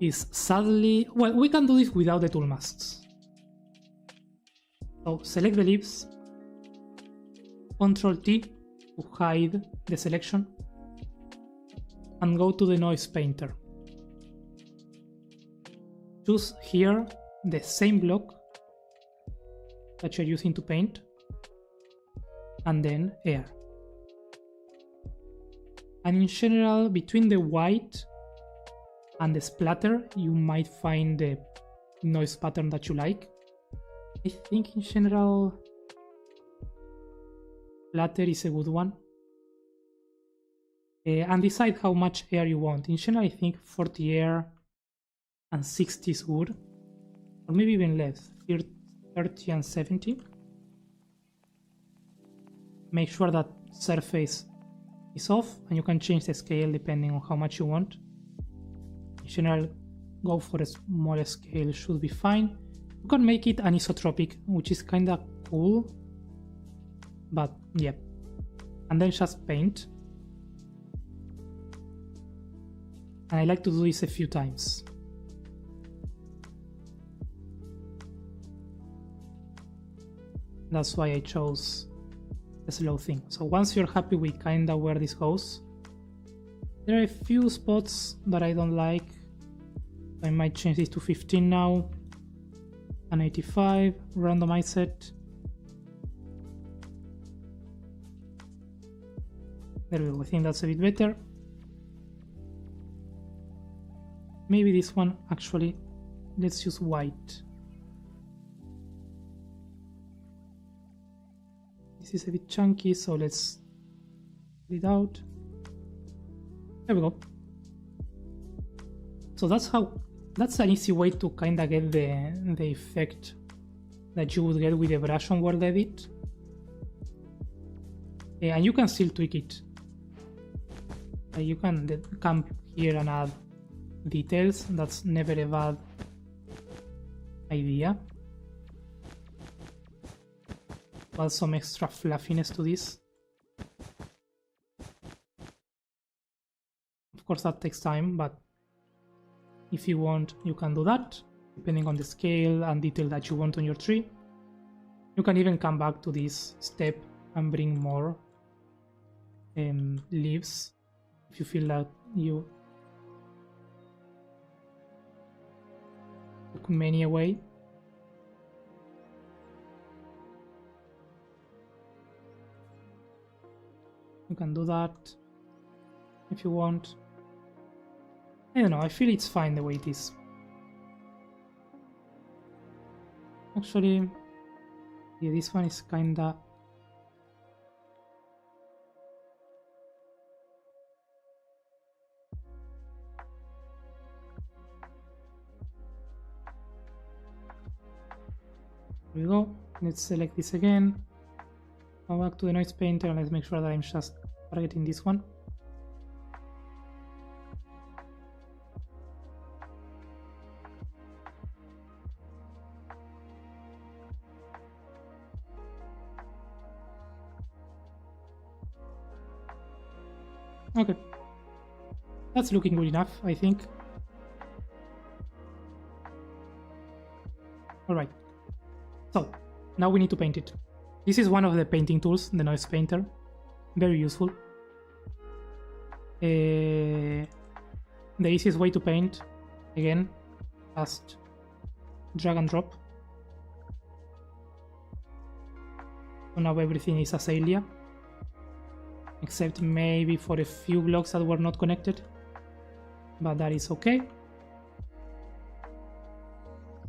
is sadly, well, we can do this without the tool masks. So select the leaves, Ctrl T to hide the selection, and go to the noise painter. Choose here the same block that you're using to paint, and then air. And in general, between the white and the splatter, you might find the noise pattern that you like. I think in general, splatter is a good one. And decide how much air you want. In general, I think 40 air and 60 is good. Or maybe even less, 30 and 70. Make sure that surface is off, and you can change the scale depending on how much you want. In general, go for a smaller scale, should be fine. You can make it anisotropic, which is kinda cool, but yeah. And then just paint. And I like to do this a few times. That's why I chose the slow thing. So once you're happy with kinda where this goes, there are a few spots that I don't like. I might change this to 15 now, and 85, randomize it. There we go, I think that's a bit better. Maybe this one, actually, let's use white. This is a bit chunky, so let's get it out. There we go. So that's an easy way to kinda get the effect that you would get with the brush on World Edit. And you can still tweak it. You can come here and add details. That's never a bad idea. Add some extra fluffiness to this. Of course that takes time, but if you want, you can do that, depending on the scale and detail that you want on your tree. You can even come back to this step and bring more leaves if you feel that you took many away. You can do that if you want. I don't know, I feel it's fine the way it is. Actually, yeah, this one is kinda... There we go. Let's select this again. Go back to the noise painter and let's make sure that I'm just targeting this one. Okay, that's looking good enough, I think. Alright, so now we need to paint it. This is one of the painting tools, the noise painter, very useful. The easiest way to paint, again, just drag and drop. So now everything is azalea, except maybe for a few blocks that were not connected, but that is okay.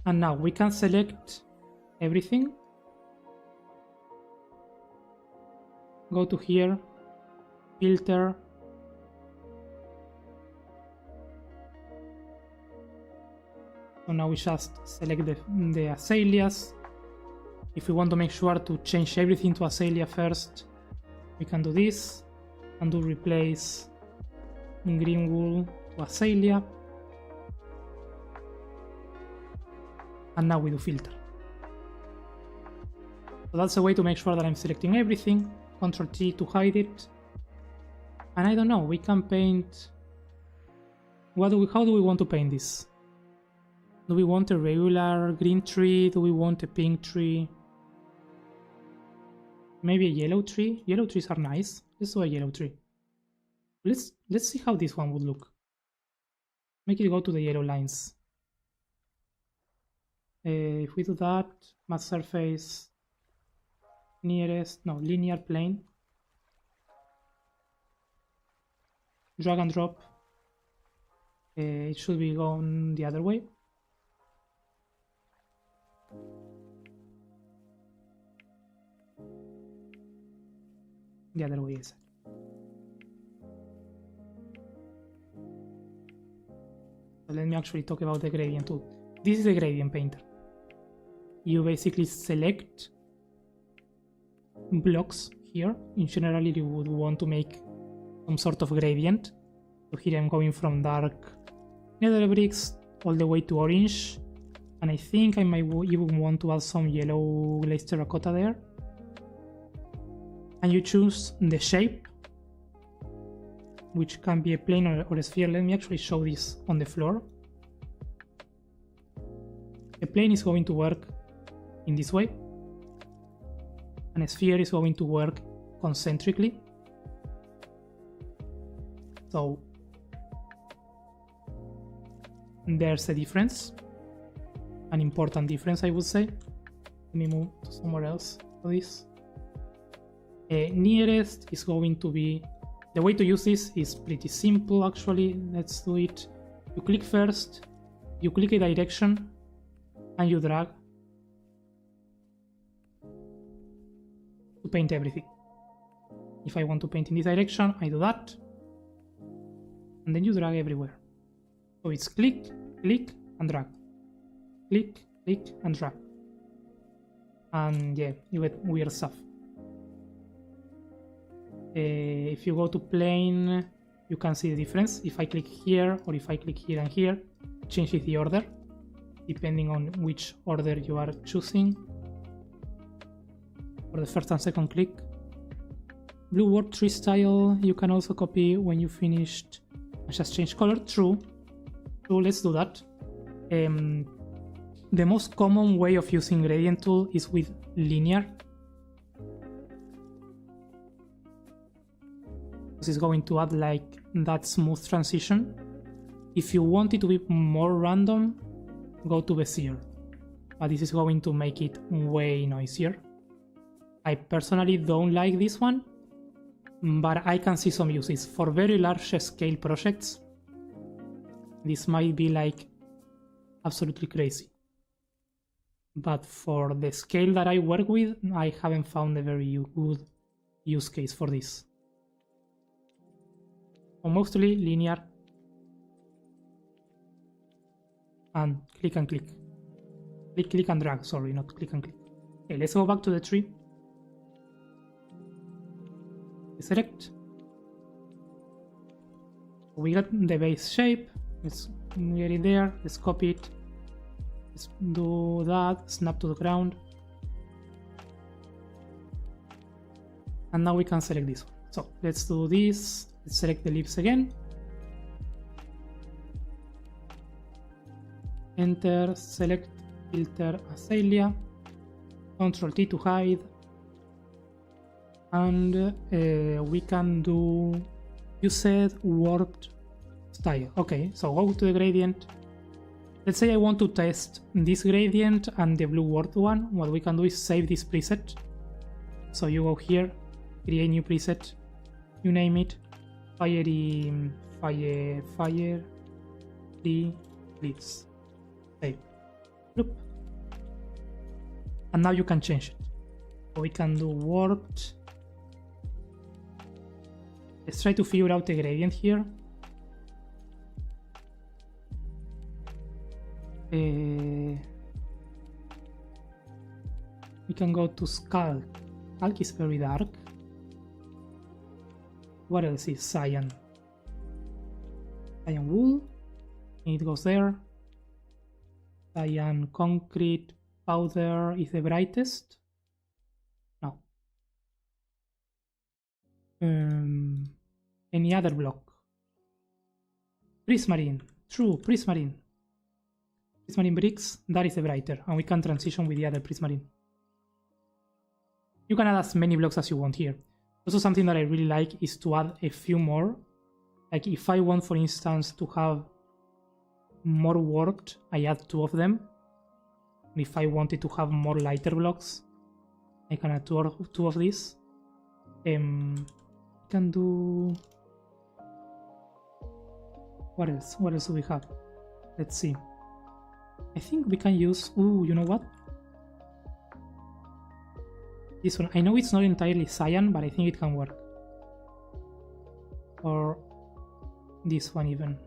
And now we can select everything. Go to here, filter, so now we just select the azaleas. If we want to make sure to change everything to azalea first, we can do this and do replace green wool to azalea. And now we do filter. So that's a way to make sure that I'm selecting everything. Ctrl T to hide it. And I don't know, we can paint How do we want to paint this? Do we want a regular green tree? Do we want a pink tree? Maybe a yellow tree? Yellow trees are nice. Let's do a yellow tree. Let's see how this one would look. Make it go to the yellow lines. If we do that, math surface, linear plane. Drag and drop. It should be going the other way. The other way is. So let me actually talk about the gradient tool. This is a gradient painter. You basically select blocks here. In general, you would want to make some sort of gradient. So here I'm going from dark nether bricks all the way to orange. And I think I might even want to add some yellow glazed terracotta there. And you choose the shape, which can be a plane or a sphere. Let me actually show this on the floor. A plane is going to work in this way, and a sphere is going to work concentrically. So there's a difference, an important difference, I would say. Let me move to somewhere else for this. Nearest is going to be, the way to use this is pretty simple actually. Let's do it. You click first, you click a direction, and you drag to paint everything. If I want to paint in this direction, I do that, and then you drag everywhere. So it's click, click, and drag. Click, click, and drag. And yeah, you get weird stuff. If you go to plane, you can see the difference. If I click here or if I click here and here, it changes the order depending on which order you are choosing for the first and second click. Blue word tree style you can also copy when you finished and just change color. True. So let's do that. The most common way of using gradient tool is with linear. This is going to add like that smooth transition. If you want it to be more random, go to Bezier, but this is going to make it way noisier. I personally don't like this one, but I can see some uses. For very large scale projects, this might be like absolutely crazy. But for the scale that I work with, I haven't found a very good use case for this. So mostly linear and click and click. Click and drag, sorry, not click and click. Okay, let's go back to the tree. Select. We got the base shape. Let's get it there. Let's copy it. Let's do that. Snap to the ground. And now we can select this one. So let's do this. Let's select the leaves again. Enter, select, filter azalea. Ctrl T to hide. And we can do, you said warped style. Okay, so go to the gradient. Let's say I want to test this gradient and the blue warped one. What we can do is save this preset. So you go here, create new preset, you name it, fire leaves. Save. Loop. And now you can change it. So we can do warped. Let's try to figure out the gradient here. We can go to Skulk. Skulk is very dark. What else is cyan? Cyan wool. It goes there. Cyan concrete powder is the brightest. No. Any other block? Prismarine. True, Prismarine. Prismarine bricks, that is the brighter, and we can transition with the other Prismarine. You can add as many blocks as you want here. Also, something that I really like is to add a few more. Like if I want, for instance, to have more warped, I add 2 of them. And if I wanted to have more lighter blocks, I can add 2 of these. Can do... What else? What else do we have? Let's see. I think we can use... Ooh, you know what? This one. I know it's not entirely cyan, but I think it can work. Or this one even.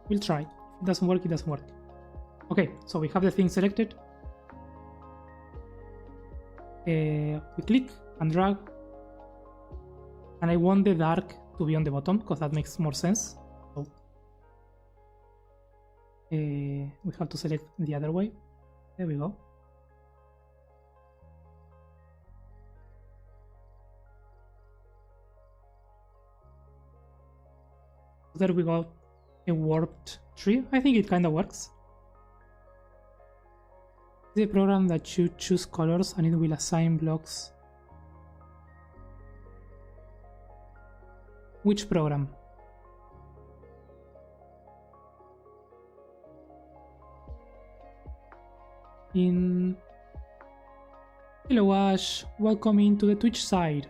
We'll try. If it doesn't work, it doesn't work. Okay, so we have the thing selected. We click and drag. And I want the dark to be on the bottom, because that makes more sense. So we have to select the other way. There we go. There we go. A warped tree. I think it kind of works. It's a program that you choose colors and it will assign blocks. Which program? Hello Ash, welcome into the Twitch side.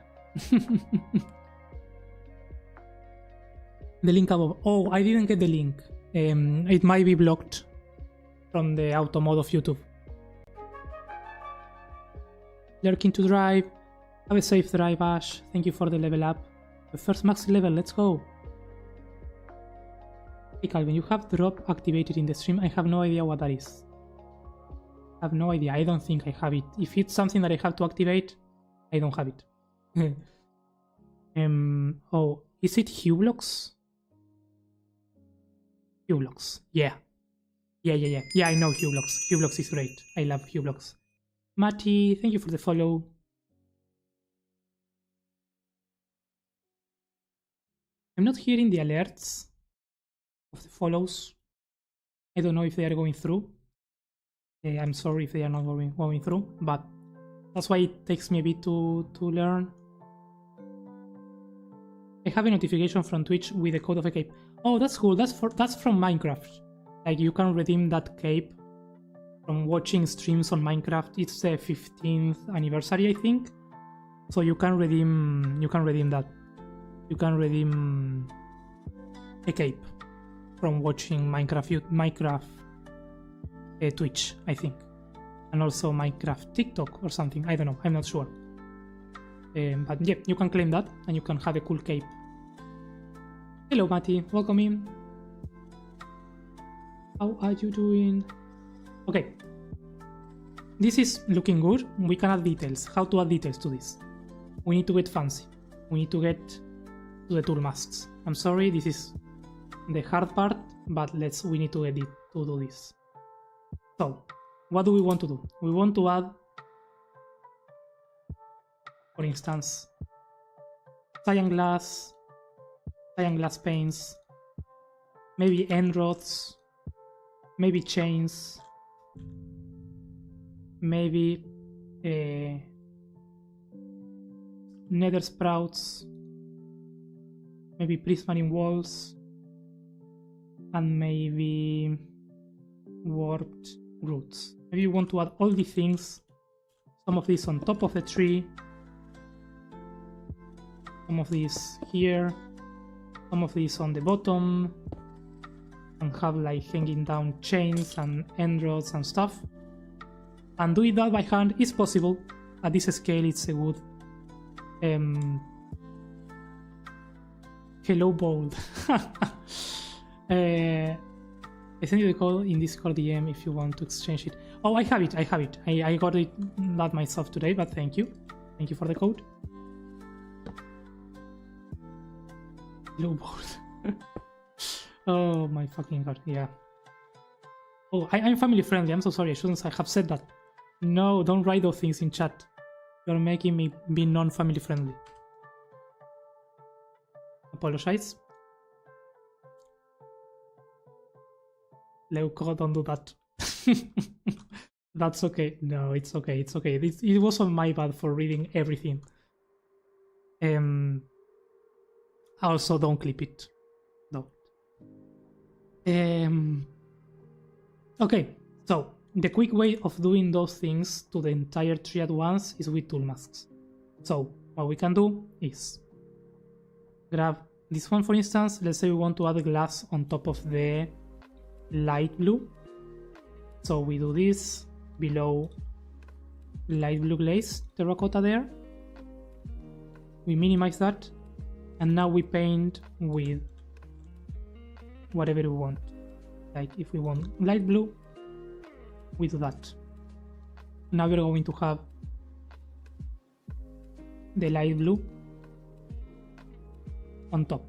The link above. Oh, I didn't get the link. It might be blocked from the auto mode of YouTube. Lurking to drive. Have a safe drive, Ash. Thank you for the level up. The first max level, let's go. Hey Calvin, you have drop activated in the stream. I have no idea what that is. I have no idea. I don't think I have it. If it's something that I have to activate, I don't have it. Oh, is it Hue blocks? Hue blocks. Yeah, I know Hue blocks. Hue blocks is great. I love Hue blocks. Matty, thank you for the follow. I'm not hearing the alerts of the follows. I don't know if they are going through. I'm sorry if they are not going through, but that's why it takes me a bit to learn. I have a notification from Twitch with the code of a cape. Oh, that's cool. That's from Minecraft. Like you can redeem that cape from watching streams on Minecraft. It's the 15th anniversary, I think. So you can redeem that. You can redeem a cape from watching Minecraft Twitch, I think, and also Minecraft TikTok or something. I don't know. I'm not sure. But yeah, you can claim that, and you can have a cool cape. Hello, Matty. Welcome in. How are you doing? Okay. This is looking good. We can add details. How to add details to this? We need to get fancy. We need to get to the tool masks. I'm sorry, this is the hard part, but we need to edit to do this. So, what do we want to do? We want to add, for instance, cyan glass panes, maybe end rods, maybe chains, maybe nether sprouts, maybe prismarine walls, and maybe warped roots. Maybe you want to add all the things, some of these on top of the tree, some of these here, some of these on the bottom, and have like hanging down chains and end rods and stuff. And doing that by hand is possible. At this scale, it's a good hello bold. I send you the code in Discord DM if you want to exchange it. Oh, I have it. I got it that myself today, but thank you. Thank you for the code. Hello bold. Oh my fucking god, yeah. Oh, I'm family friendly. I'm so sorry. I shouldn't have said that. No, don't write those things in chat. You're making me be non-family friendly. Apologize. Leuco, don't do that. That's okay. No, it's okay. It's okay. It wasn't my bad for reading everything. Also, don't clip it. No. Okay, so the quick way of doing those things to the entire tree at once is with tool masks. So what we can do is grab this one, for instance. Let's say we want to add glass on top of the light blue. So we do this below light blue glaze terracotta there. We minimize that, and now we paint with whatever we want. Like if we want light blue, we do that. Now we're going to have the light blue on top.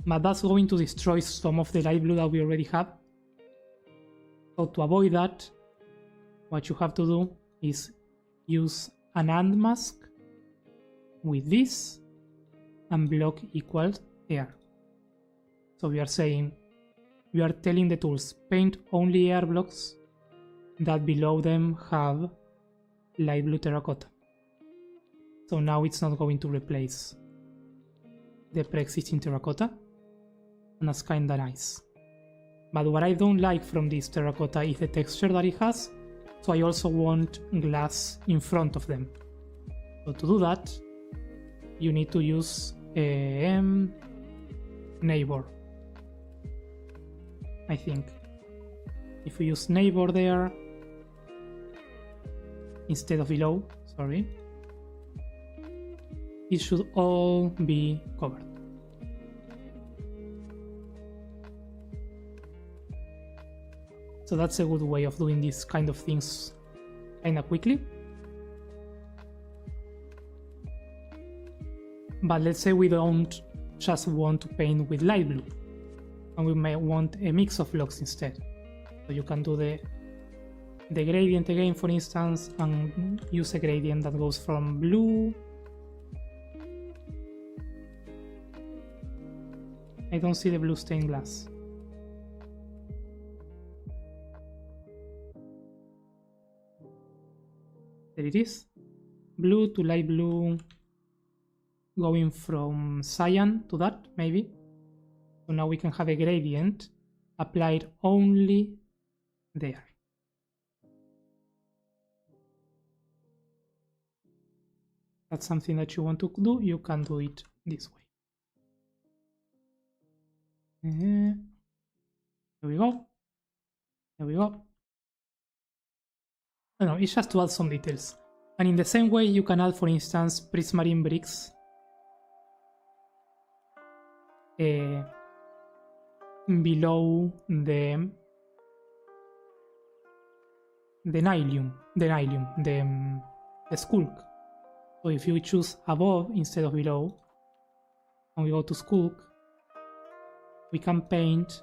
But that's going to destroy some of the light blue that we already have. So to avoid that, what you have to do is use an AND mask with this and block equals air. So we are saying, we are telling the tools, paint only air blocks that below them have light blue terracotta. So now it's not going to replace the pre-existing terracotta, and that's kinda nice. But what I don't like from this terracotta is the texture that it has, so I also want glass in front of them. So to do that, you need to use neighbor. I think if we use neighbor there instead of below, sorry, it should all be covered. So that's a good way of doing these kind of things kinda quickly. But let's say we don't just want to paint with light blue, and we may want a mix of blocks instead. So you can do the gradient again, for instance, and use a gradient that goes from blue. I don't see the blue stained glass. There it is. Blue to light blue, going from cyan to that, maybe. So now we can have a gradient applied only there. That's something that you want to do, you can do it this way. There we go. There we go. No, it's just to add some details. And in the same way, you can add, for instance, prismarine bricks below the nylon, the skulk. So if you choose above instead of below, and we go to skulk, we can paint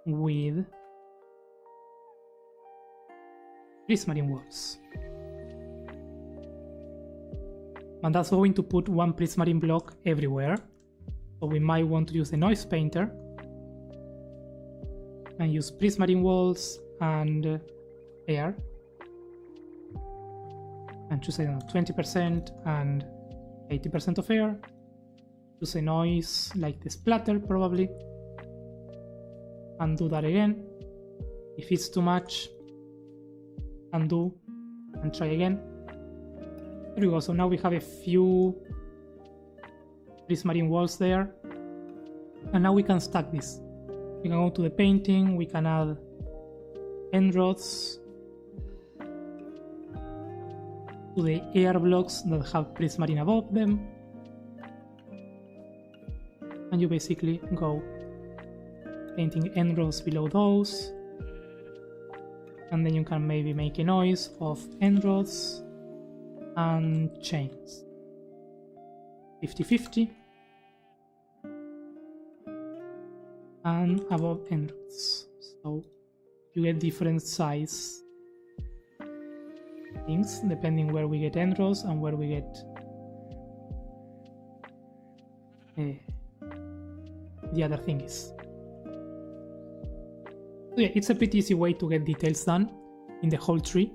with prismarine walls. And that's going to put one prismarine block everywhere. So we might want to use the noise painter and use prismarine walls and air, and choose, I don't know, 20% and 80% of air. Choose a noise like the splatter probably, and do that again. If it's too much, undo and try again. There we go. So now we have a few prismarine walls there, and now we can stack this. We can go to the painting, we can add end rods to the air blocks that have prismarine above them, and you basically go painting end rods below those, and then you can maybe make a noise of end rods and chains. 50-50. And above end rods. So you get different size things depending where we get end rods and where we get the other thing is. So yeah, it's a pretty easy way to get details done in the whole tree.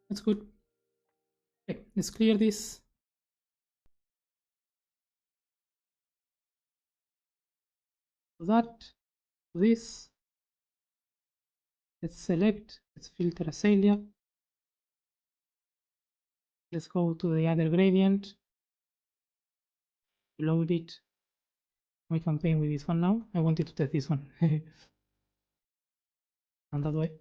That's good. Okay, let's clear this. That, this. Let's select, let's filter Azalea. Let's go to the other gradient. Load it. We can paint with this one now. I wanted to test this one. And that way.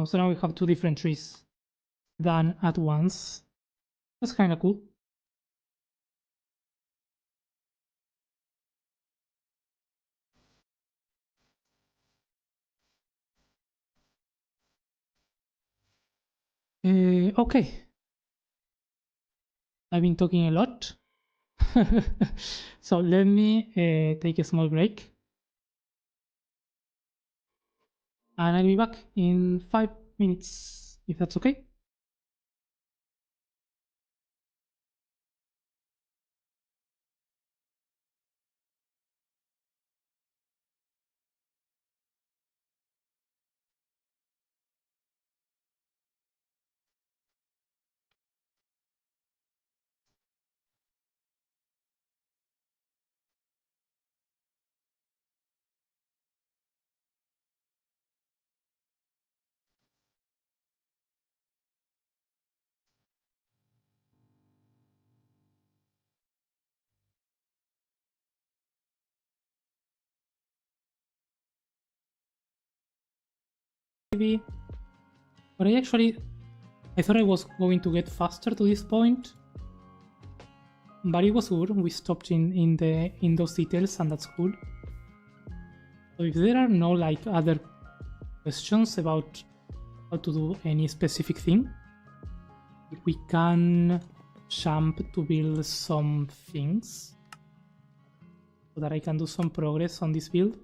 So now we have two different trees done at once. That's kind of cool. Okay. I've been talking a lot. So let me take a small break. And I'll be back in 5 minutes, if that's okay. Maybe. But I thought I was going to get faster to this point. But it was good. We stopped in those details, and that's cool. So if there are no like other questions about how to do any specific thing, we can jump to build some things so that I can do some progress on this build.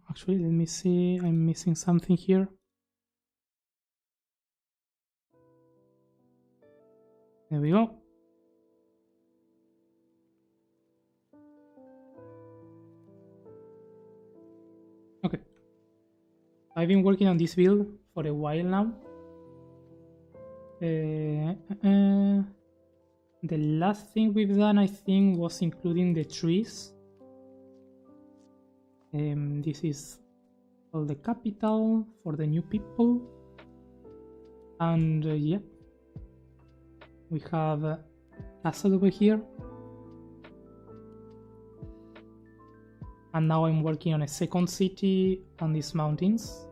Actually, let me see. I'm missing something here. There we go. Okay. I've been working on this build for a while now. The last thing we've done, I think, was including the trees. This is all the capital for the new people. And yeah, we have a castle over here. And now I'm working on a second city on these mountains.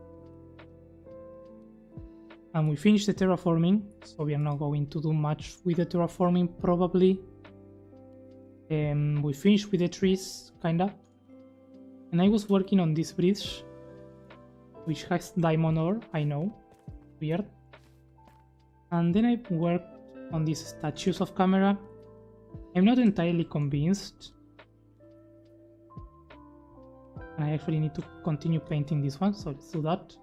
And we finished the terraforming, so we are not going to do much with the terraforming probably. We finished with the trees, kinda. And I was working on this bridge, which has diamond ore, I know, weird. And then I worked on these statues of camera. I'm not entirely convinced. I actually need to continue painting this one, so let's do that.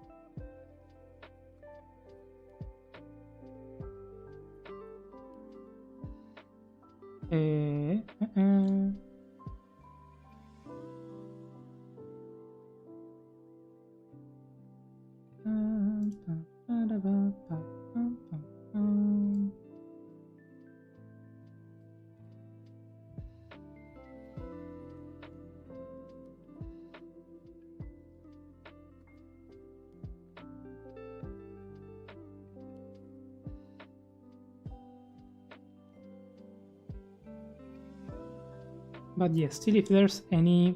But yes, still if there's any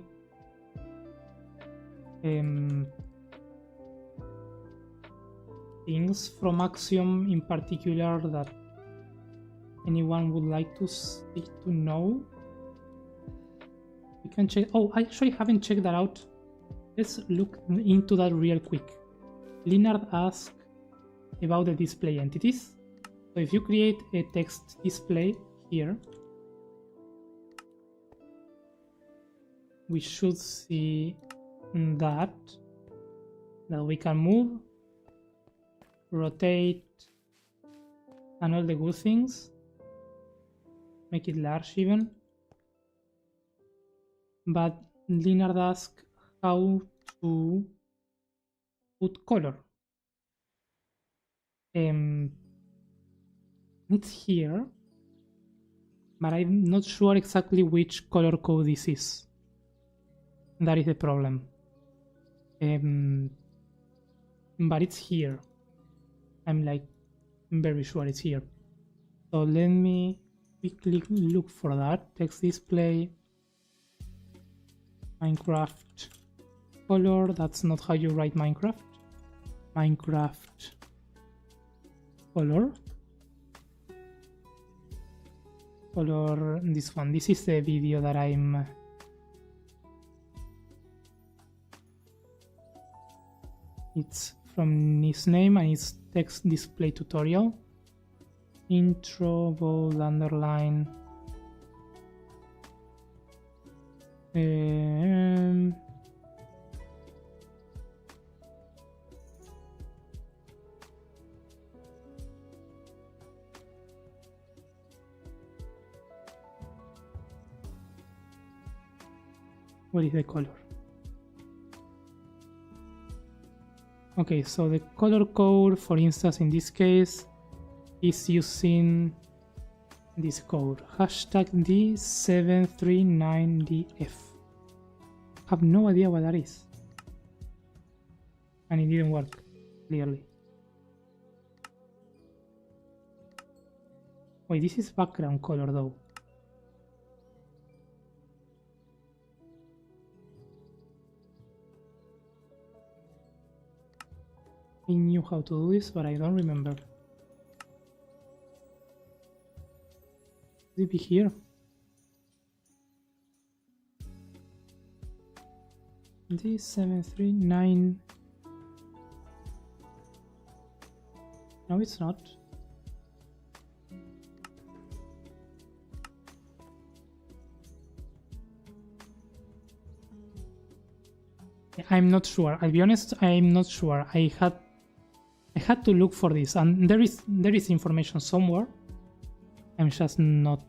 things from Axiom in particular that anyone would like to know, we can check. Oh, I actually haven't checked that out. Let's look into that real quick. Leonard asked about the display entities. So if you create a text display here, we should see that we can move, rotate, and all the good things. Make it large even. But Leonard asked how to put color. It's here, but I'm not sure exactly which color code this is. That is the problem. But it's here. I'm very sure it's here. So let me quickly look for that. Text display, Minecraft color. That's not how you write Minecraft. Minecraft color. Color, this one. This is the video that I'm it's from his name and it's text display tutorial. Intro, bold, underline. What is the color? Okay, so the color code, for instance, in this case, is using this code, hashtag D739DF. Have no idea what that is. And it didn't work, clearly. Wait, this is background color though. I knew how to do this, but I don't remember. Could it be here? D739. No, it's not. I'm not sure. I'll be honest, I'm not sure. I had to look for this, and there is information somewhere. I'm just not.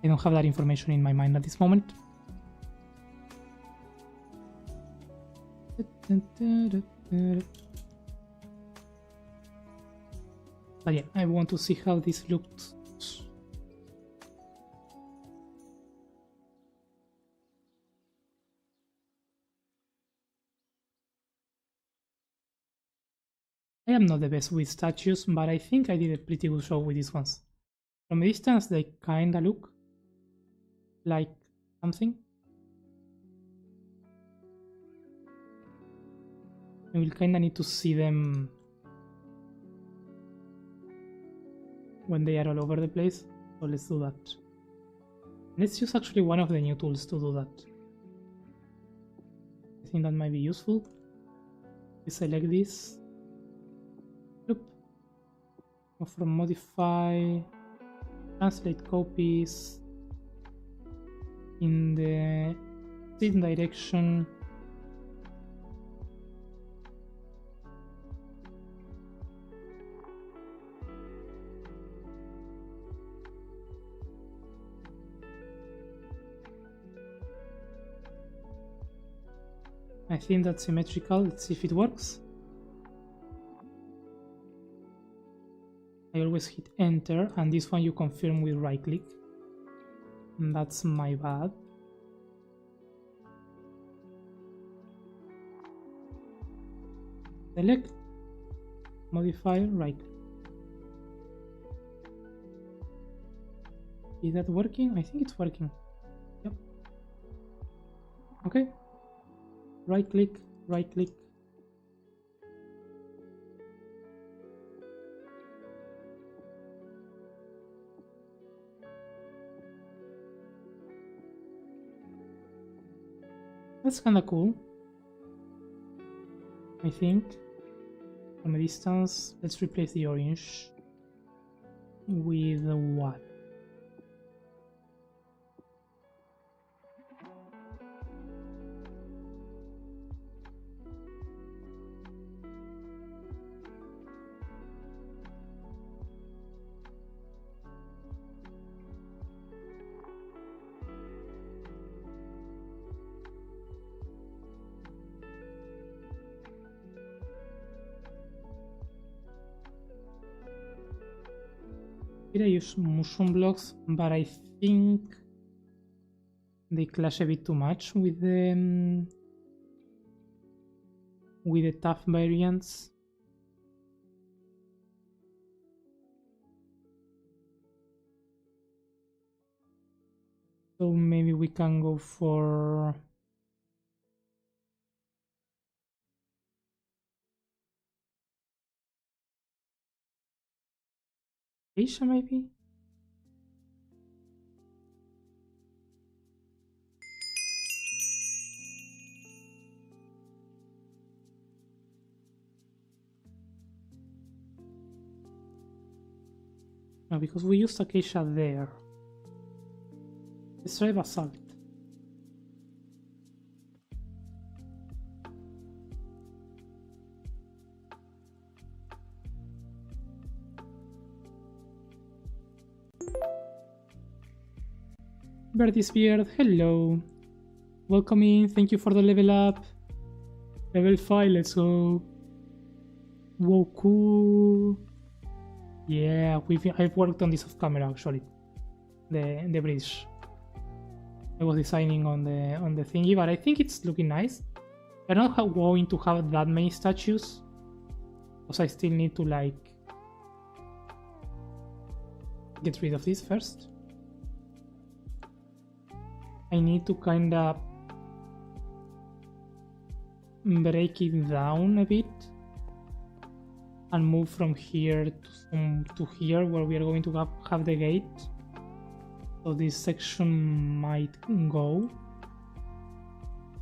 I don't have that information in my mind at this moment. But yeah, I want to see how this looks. I am not the best with statues, but I think I did a pretty good job with these ones. From a distance, they kinda look like something. I will kinda need to see them when they are all over the place. So let's do that. Let's use actually one of the new tools to do that. I think that might be useful. We select this. Go from modify, translate copies in the same direction. I think that's symmetrical. Let's see if it works. I always hit enter, and this one you confirm with right click. And that's my bad. Select, modify, right click. Is that working? I think it's working. Okay. Right click, right click. That's kinda cool. I think. From a distance, let's replace the orange with what? Here I use mushroom blocks, but I think they clash a bit too much with the tough variants. So maybe we can go for Asia, maybe? No, because we used acacia there. Let's try basalt. Birdie's Beard, hello. Welcome in, thank you for the level up. Level 5, let's go. Whoa, cool. Yeah, I've worked on this off camera actually. The bridge. I was designing on the thingy, but I think it's looking nice. I'm not going to have that many statues, because I still need to like get rid of this first. I need to kinda break it down a bit and move from here to here where we are going to have the gate. So this section might go.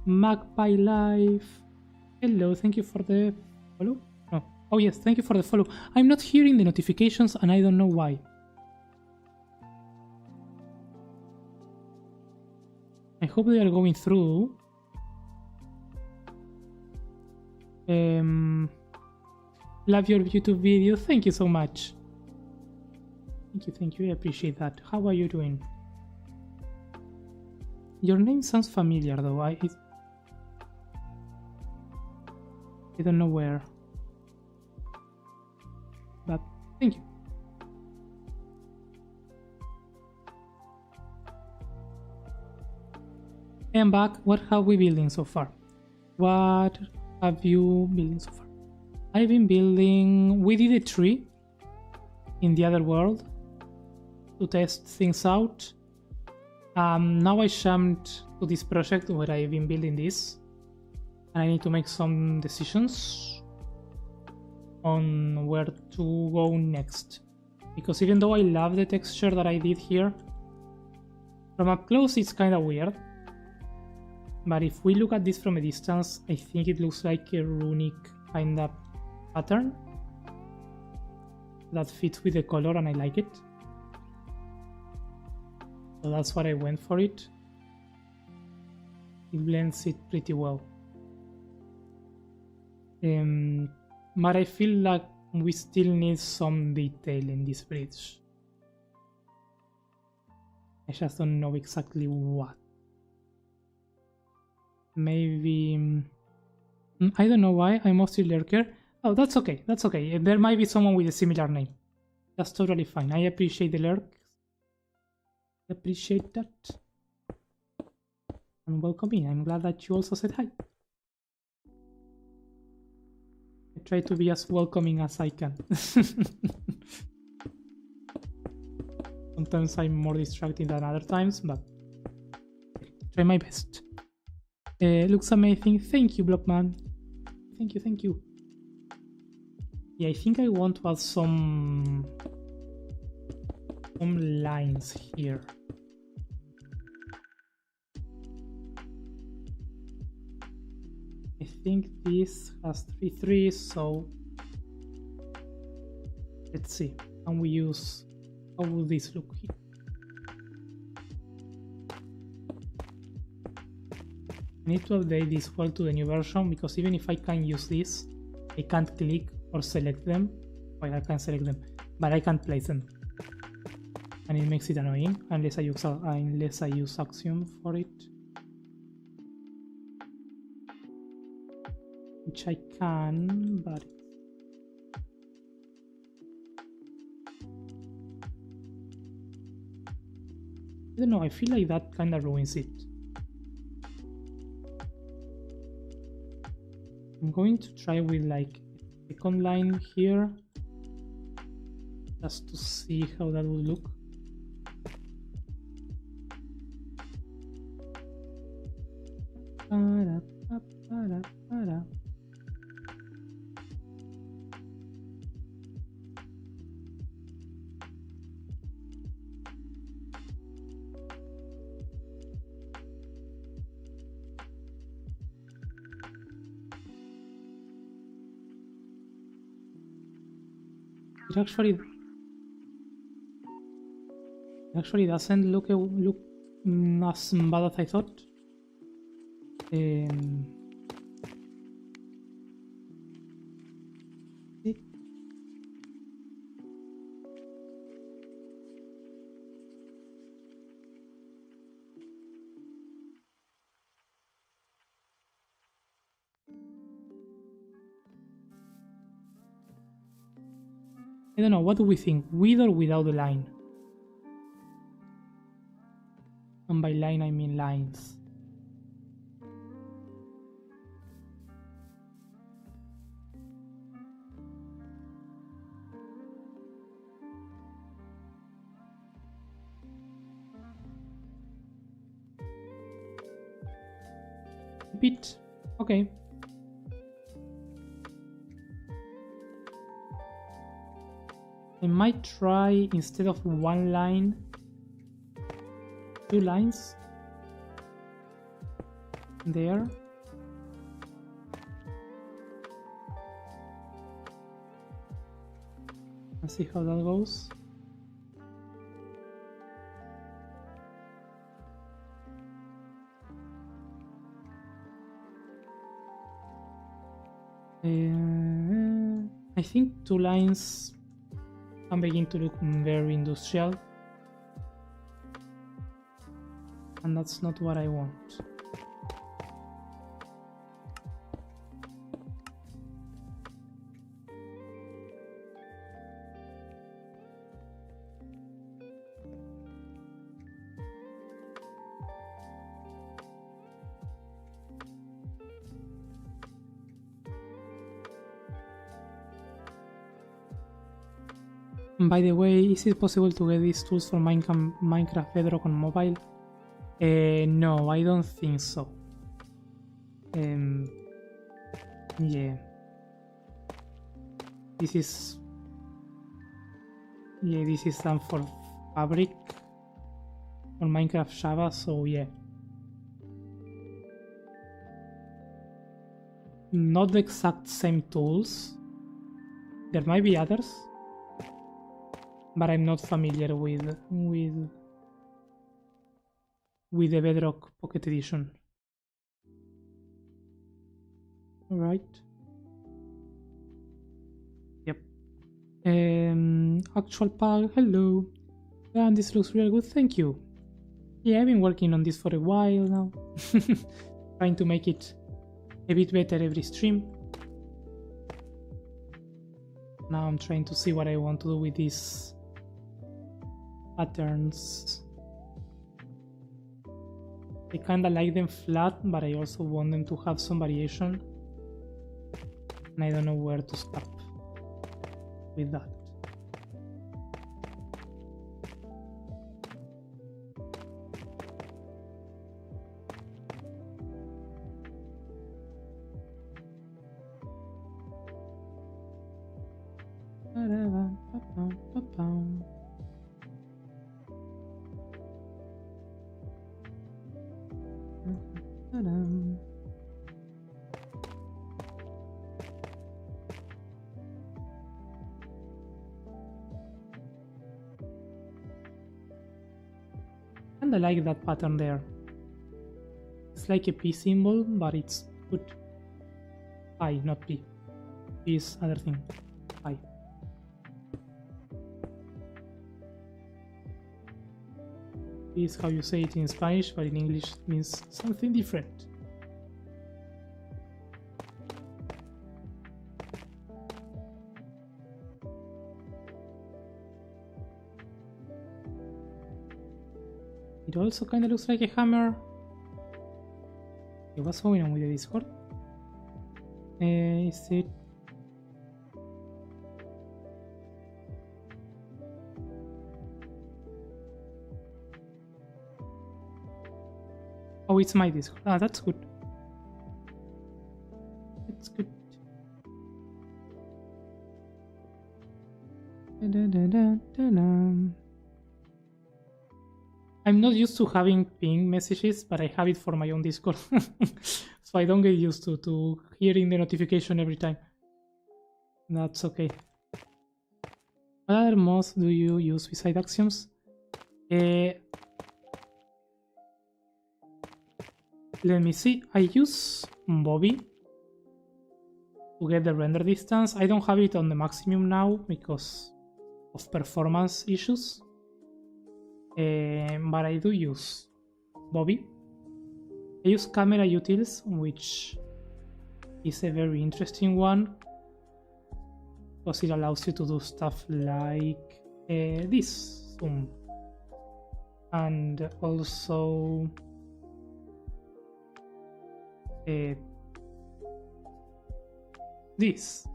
Magpie Life, hello, thank you for the follow. No. Oh yes, thank you for the follow. I'm not hearing the notifications and I don't know why. I hope they are going through. Love your YouTube video. Thank you so much. Thank you. I appreciate that. How are you doing? Your name sounds familiar though. I don't know where. But thank you. I am back. What have we building so far? What have you building so far? I've been building... We did a tree in the other world to test things out. Now I jumped to this project where I've been building this. And I need to make some decisions on where to go next. Because even though I love the texture that I did here, from up close it's kind of weird. But if we look at this from a distance, I think it looks like a runic kind of pattern that fits with the color and I like it. So that's why I went for it. It blends it pretty well. But I feel like we still need some detail in this bridge. I just don't know exactly what. Maybe... I don't know why, I'm mostly lurker. Oh, that's okay, that's okay. There might be someone with a similar name. That's totally fine. I appreciate the lurk. Appreciate that. And welcome in. I'm glad that you also said hi. I try to be as welcoming as I can. Sometimes I'm more distracting than other times, but I try my best. Looks amazing. Thank you, Blockman. Thank you, thank you. Yeah, I think I want to add some lines here. I think this has 3 3s, so let's see. Can we use, how will this look here? I need to update this well to the new version, because even if I can use this, I can't click or select them. Well, I can select them, but I can't place them. And it makes it annoying unless I use Axiom for it. Which I can, but I don't know, I feel like that kind of ruins it. I'm going to try with like a second line here, just to see how that would look. It actually doesn't look as bad as I thought. I don't know, what do we think? With or without the line? And by line I mean lines. Bit. Okay. I might try, instead of one line, 2 lines there. Let's see how that goes. I think 2 lines can begin to look very industrial, and that's not what I want. By the way, is it possible to get these tools for Minecraft Bedrock on mobile? No, I don't think so. Yeah. This is done for Fabric on Minecraft Java, so yeah. Not the exact same tools. There might be others, but I'm not familiar with the Bedrock Pocket Edition. Alright. Yep. Actual pack, hello. And this looks really good, thank you. Yeah, I've been working on this for a while now. Trying to make it a bit better every stream. Now I'm trying to see what I want to do with these patterns. I kinda like them flat, but I also want them to have some variation. And I don't know where to start with that. And I like that pattern there. It's like a P symbol, but it's good. I, not P. P is other thing. I. P is how you say it in Spanish, but in English it means something different. It also kind of looks like a hammer. Okay, what's going on with the Discord? Is it... Oh, it's my Discord. Ah, that's good. That's good. I'm not used to having ping messages, but I have it for my own Discord. So I don't get used to hearing the notification every time. That's okay. What other mods do you use beside Axioms? Let me see. I use Bobby to get the render distance. I don't have it on the maximum now because of performance issues. But I do use Bobby. I use Camera Utils, which is a very interesting one because it allows you to do stuff like this zoom, and also this.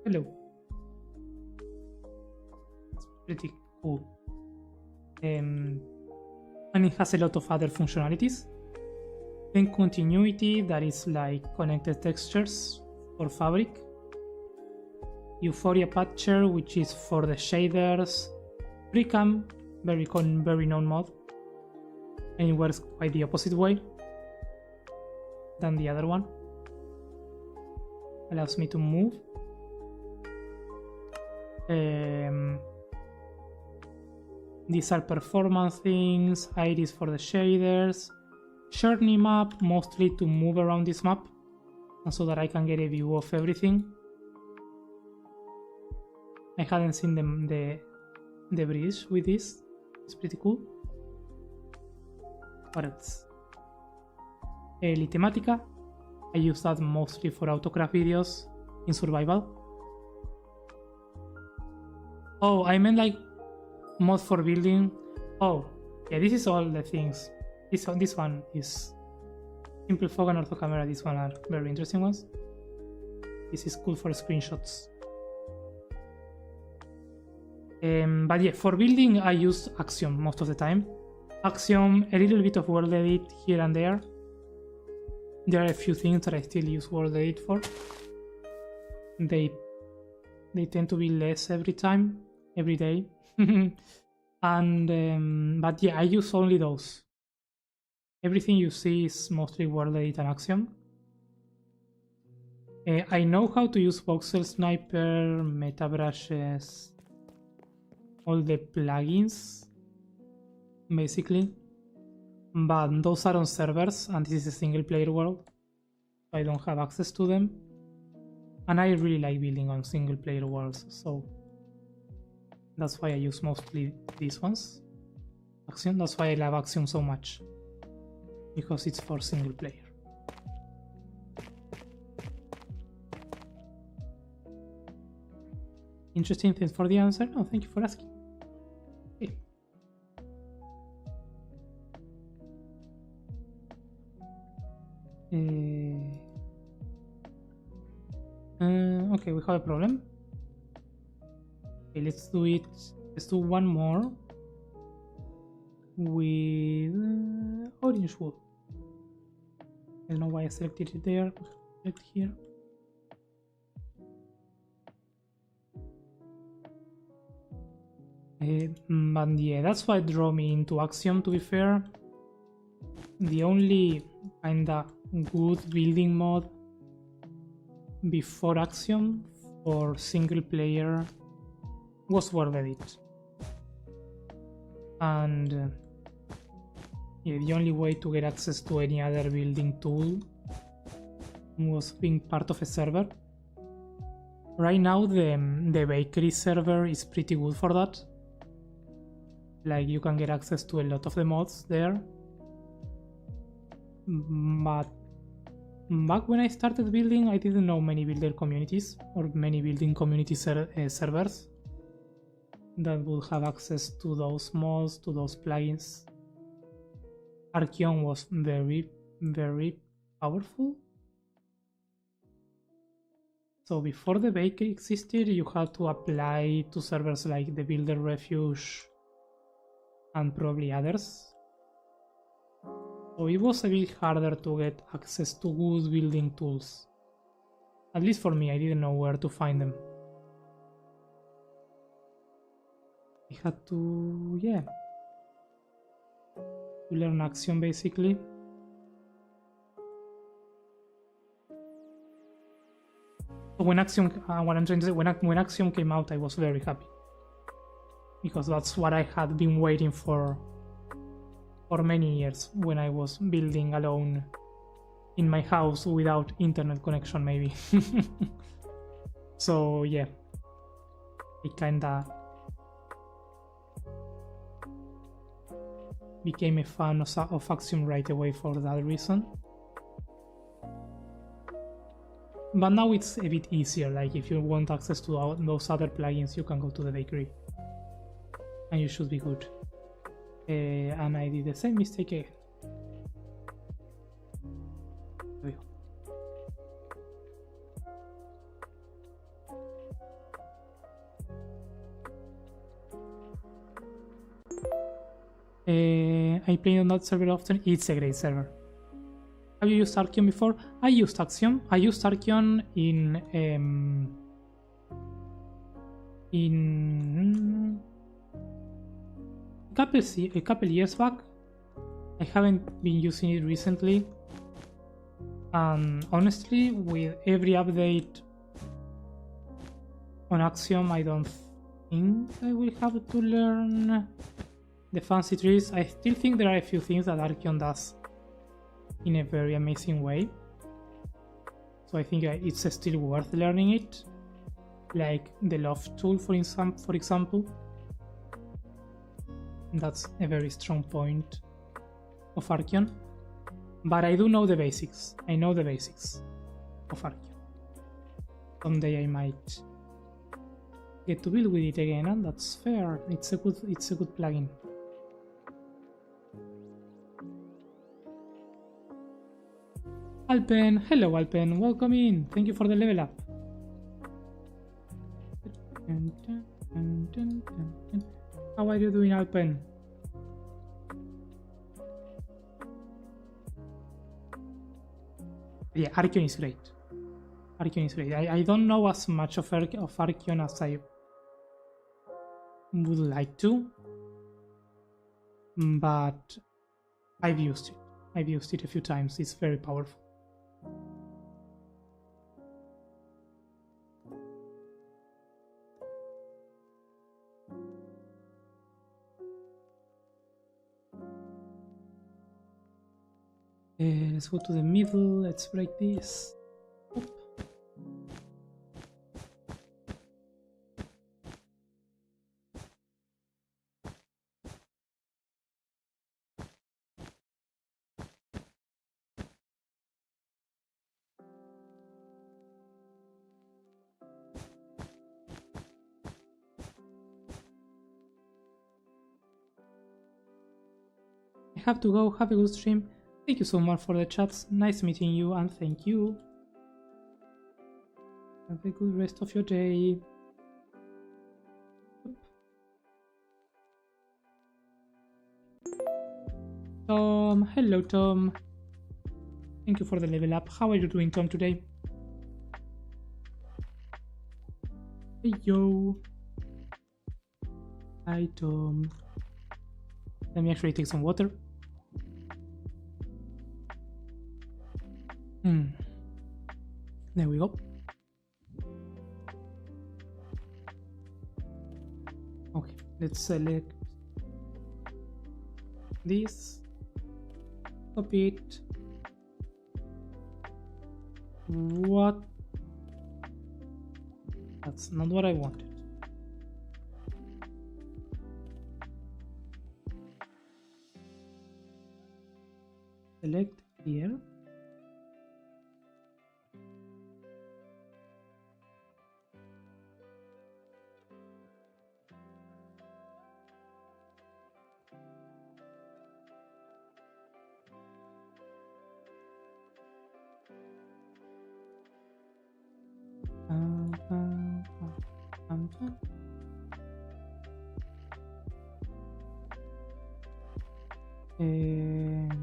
Hello. Pretty cool. And it has a lot of other functionalities. Then continuity, that is like connected textures for fabric. Euphoria patcher, which is for the shaders. Precam, very known mod, and it works quite the opposite way than the other one. Allows me to move. These are performance things, iris for the shaders, journey map, mostly to move around this map, and so that I can get a view of everything. I hadn't seen the bridge with this, it's pretty cool. What else? Litematica, I use that mostly for autograph videos in survival. Oh, I meant like mod for building. Oh, yeah, this is all the things. This one is Simple Fog and Ortho Camera. This one are very interesting ones. This is cool for screenshots. But yeah, for building I use Axiom most of the time. Axiom, a little bit of World Edit here and there. There are a few things that I still use World Edit for. They tend to be less every day. And but yeah, I use only those. Everything you see is mostly World Edit and Axiom. I know how to use Voxel Sniper, Meta Brushes, all the plugins, basically. But those are on servers, and this is a single player world, so I don't have access to them. And I really like building on single player worlds, so that's why I use mostly these ones. Axiom, that's why I love Axiom so much, because it's for single player. Interesting things for the answer? No, thank you for asking. Okay. Okay, we have a problem. Okay, let's do it. Let's do one more with orange wood. I don't know why I selected it there. Select here. But yeah, that's what drew me into Axiom, to be fair. The only kinda good building mod before Axiom for single player was World Edit. And yeah, the only way to get access to any other building tool was being part of a server. Right now the bakery server is pretty good for that. Like, you can get access to a lot of the mods there. But back when I started building, I didn't know many builder communities or many building community servers that would have access to those mods, to those plugins. Axiom was very, very powerful. So before the bakery existed, you had to apply to servers like the Builder Refuge and probably others. So it was a bit harder to get access to good building tools. At least for me, I didn't know where to find them. I had to, yeah, to learn Axiom basically. When Axiom, what I'm trying to say, when Axiom came out, I was very happy, because that's what I had been waiting for many years when I was building alone in my house without internet connection, maybe. So yeah, I kinda became a fan of Axiom right away for that reason. But now it's a bit easier. Like, if you want access to those other plugins, you can go to the bakery and you should be good. And I did the same mistake again. There we go. I play on that server often. It's a great server. Have you used Axiom before? I used Axiom. I used Axiom in a couple years back. I haven't been using it recently. And honestly, with every update on Axiom, I don't think I will have to learn the fancy trees. I still think there are a few things that Axiom does in a very amazing way, so I think it's still worth learning it, like the loft tool for example. That's a very strong point of Axiom, but I do know the basics. I know the basics of Axiom. Someday I might get to build with it again, and that's fair. It's a good plugin. Alpen, hello Alpen, welcome in. Thank you for the level up. How are you doing, Alpen? Yeah, Axiom is great. Axiom is great. I don't know as much of Axiom as I would like to, but I've used it. I've used it a few times. It's very powerful. Let's go to the middle. Let's break this. Oop. I have to go. Have a good stream. Thank you so much for the chats. Nice meeting you, and thank you. Have a good rest of your day. Tom, hello Tom. Thank you for the level up. How are you doing, Tom, today? Hey yo. Item. Let me actually take some water. There we go. Okay, let's select this, copy it. What? That's not what I wanted. Select here.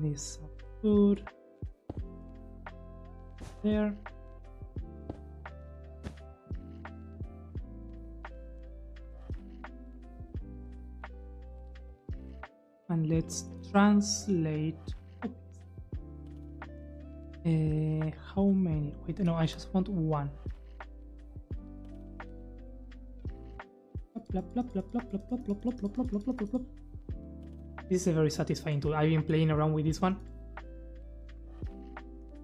This food there. And let's translate. How many? Wait, no, I just want one. This is a very satisfying tool. I've been playing around with this one.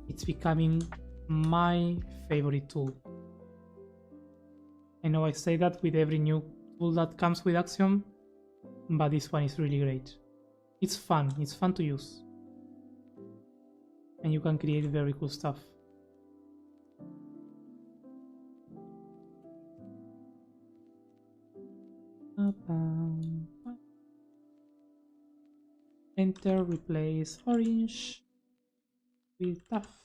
It's becoming my favorite tool. I know I say that with every new tool that comes with Axiom, but this one is really great. It's fun to use. And you can create very cool stuff. Enter, replace orange with tough.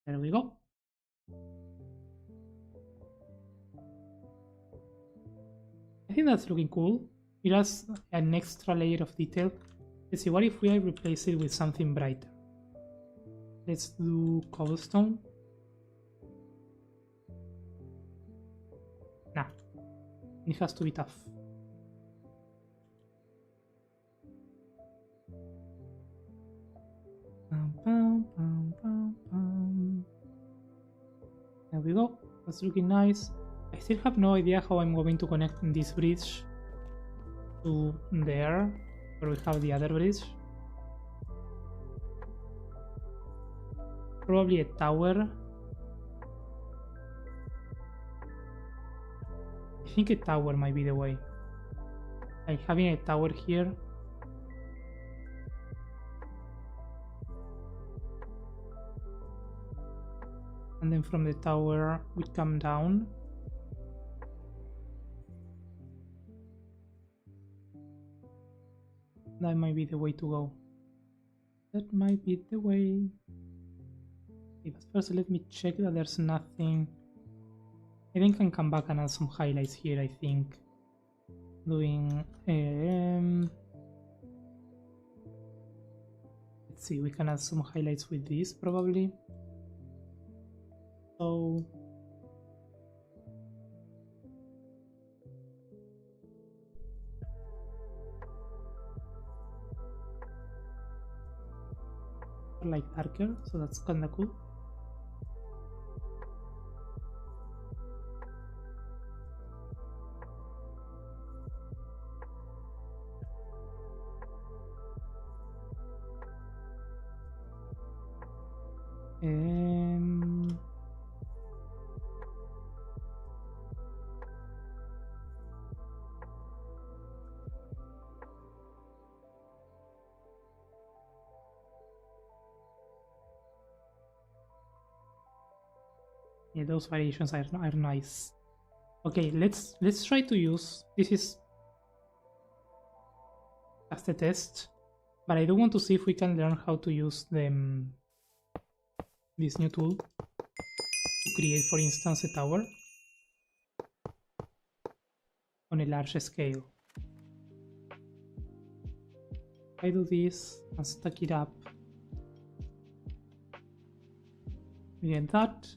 There we go. I think that's looking cool. It has an extra layer of detail. Let's see, what if we replace it with something brighter? Let's do cobblestone. Nah, it has to be tough. There we go. That's looking nice. I still have no idea how I'm going to connect this bridge to there, where we have the other bridge. Probably a tower. I think a tower might be the way. Like having a tower here. And then from the tower we come down. That might be the way to go. That might be the way. Okay, but first let me check that there's nothing. I think I can come back and add some highlights here, I think. Doing... let's see, we can add some highlights with this probably. So... like darker, so that's kinda cool. Yeah, those variations are nice. Okay, let's try to use, this is just a test, but I do want to see if we can learn how to use this new tool to create, for instance, a tower on a large scale. If I do this and stack it up, we get that,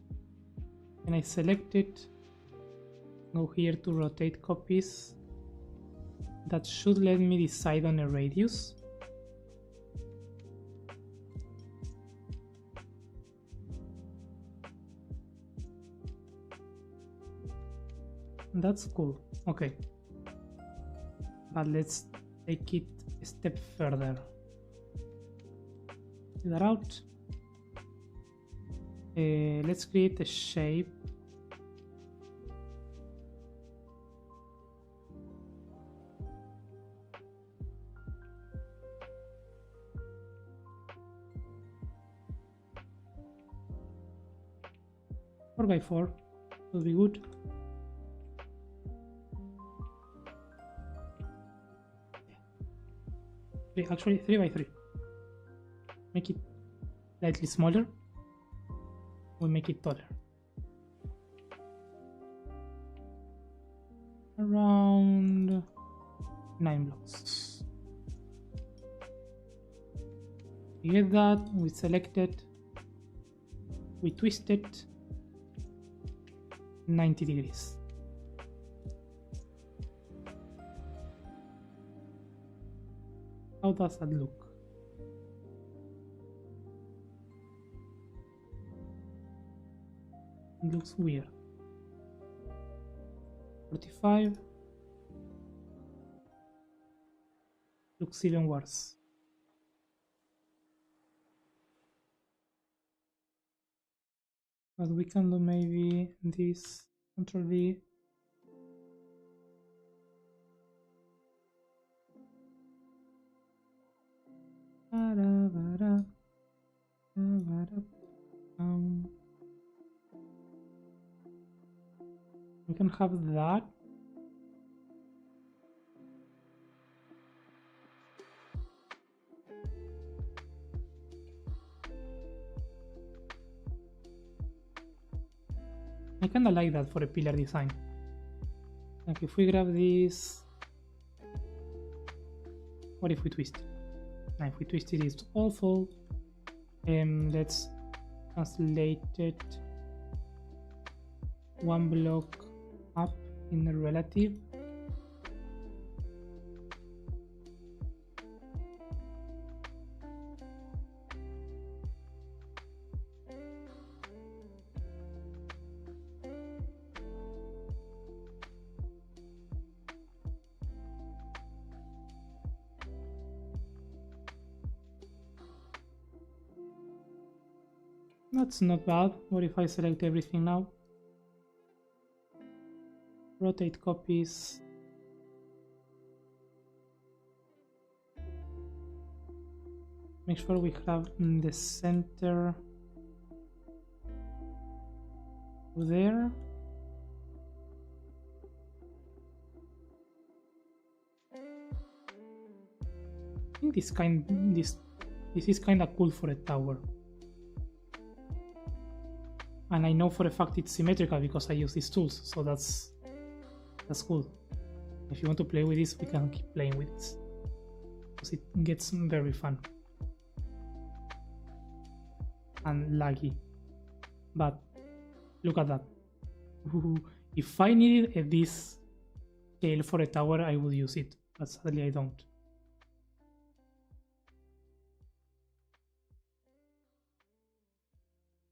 and I select it, Go here to rotate copies. That should let me decide on a radius. That's cool. Okay. But let's take it a step further. Get that out. Let's create a shape. Four by four will be good. Actually 3 by 3. Make it slightly smaller. We make it taller. Around 9 blocks. We get that, we select it, we twist it 90 degrees. How does that look? It looks weird. 45 looks even worse. But we can do maybe this, Ctrl V. We can have that. I kinda like that for a pillar design. Like if we grab this, what if we twist it? Now if we twist it, it's awful. Let's translate it one block up in the relative. That's not bad. What if I select everything now? Rotate copies. Make sure we have in the center there. I think this is kinda cool for a tower. And I know for a fact it's symmetrical because I use these tools, so that's cool. If you want to play with this, we can keep playing with this because it gets very fun and laggy. But look at that. If I needed this scale for a tower, I would use it, but sadly I don't.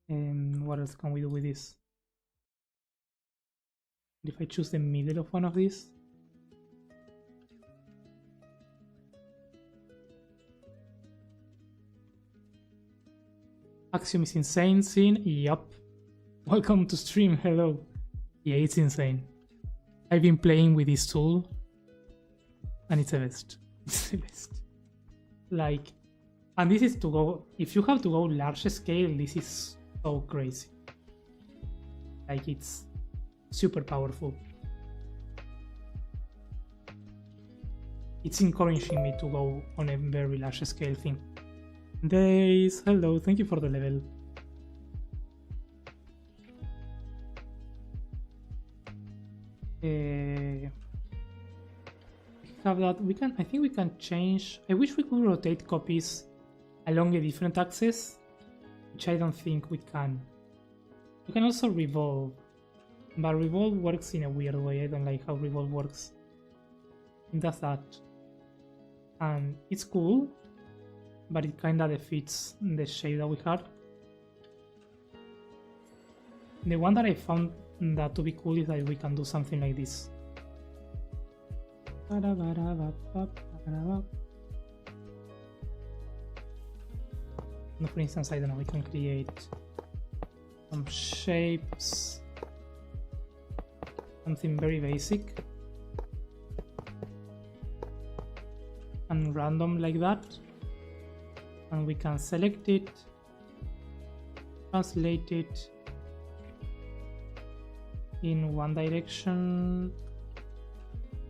And what else can we do with this? If I choose the middle of one of these, Axiom is insane scene. Yup. Welcome to stream. Hello. Yeah, it's insane. I've been playing with this tool and it's the best. It's the best. Like, and this is to go, if you have to go large scale, this is so crazy. Like, it's super powerful. It's encouraging me to go on a very large scale thing. Days, hello, thank you for the level. We have that. We can. I think we can change. I wish we could rotate copies along a different axis, which I don't think we can. We can also revolve But revolve works in a weird way. I don't like how revolve works. It does that. And it's cool, but it kinda defeats the shape that we had. The one that I found that to be cool is that we can do something like this. No, for instance, I don't know, we can create some shapes, something very basic and random like that, and we can select it, translate it in one direction,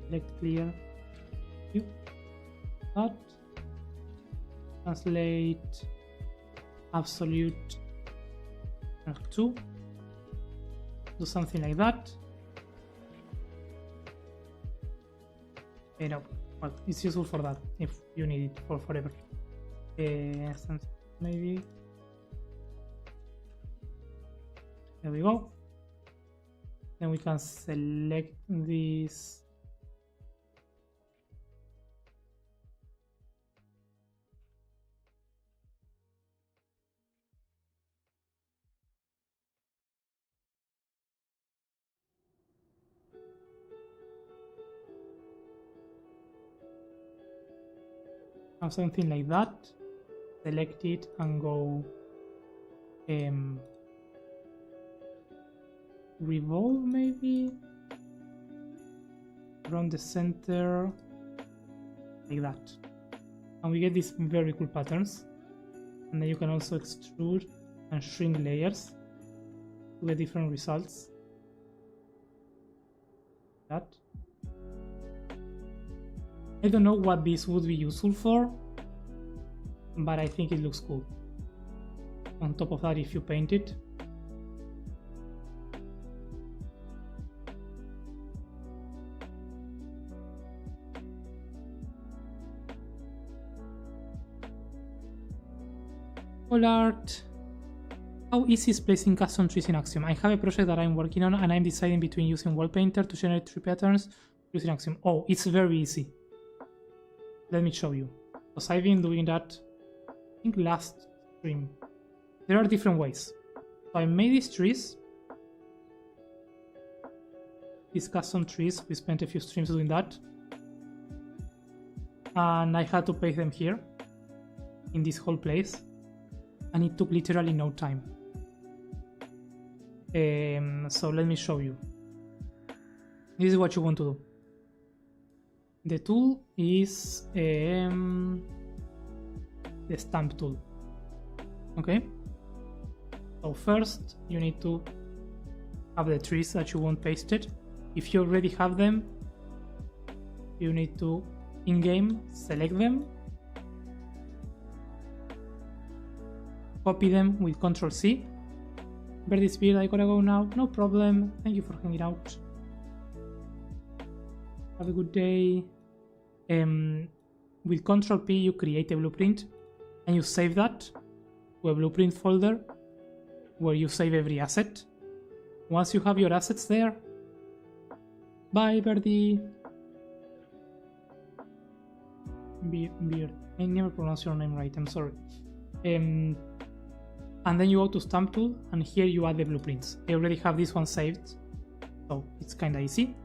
select clear, that, translate absolute 2, do something like that. Well, it's useful for that if you need it for forever. Something maybe. There we go. Then we can select this. Have something like that. Select it and go revolve maybe around the center like that, and we get these very cool patterns. And then you can also extrude and shrink layers to get different results. That I don't know what this would be useful for, but I think it looks cool. On top of that, if you paint it, wall art. How easy is placing custom trees in Axiom? I have a project that I'm working on and I'm deciding between using wall painter to generate tree patterns using Axiom. Oh, it's very easy. Let me show you, because I've been doing that, I think last stream. There are different ways. So I made these trees, these custom trees. We spent a few streams doing that, and I had to place them here in this whole place, and it took literally no time. So let me show you. This is what you want to do. The tool is the stamp tool. Okay, so first you need to have the trees that you want pasted. If you already have them, you need to in-game select them, copy them with Ctrl+C. Birdie's beard, I gotta go now. No problem. Thank you for hanging out. Have a good day. With Ctrl+P you create a blueprint and you save that to a blueprint folder where you save every asset. Once you have your assets there, bye Birdie. Beard. I never pronounce your name right, I'm sorry. And then you go to stamp tool and here you add the blueprints. I already have this one saved, so it's kinda easy.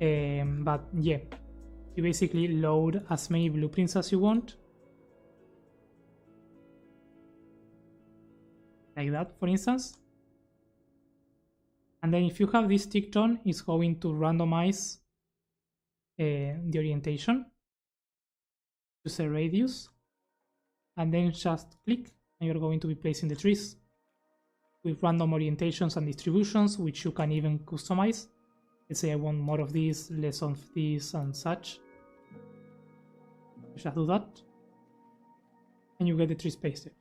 But yeah, you basically load as many blueprints as you want, like that for instance, and then if you have this ticked on, it's going to randomize the orientation, use a radius, and then just click and you're going to be placing the trees with random orientations and distributions, which you can even customize. Let's say I want more of this, less of this, and such. Just do that, and you get the trees pasted.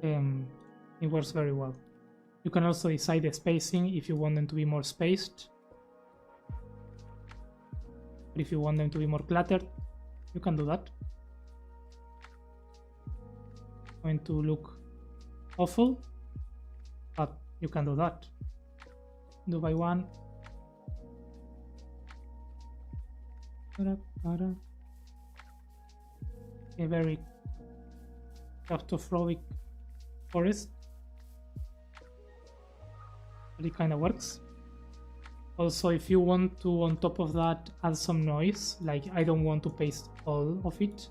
It works very well. You can also decide the spacing if you want them to be more spaced, or if you want them to be more cluttered, you can do that. Going to look awful, but you can do that. do by one. A very claustrophobic forest, but it kind of works. Also, if you want to, on top of that, add some noise, like I don't want to paste all of it,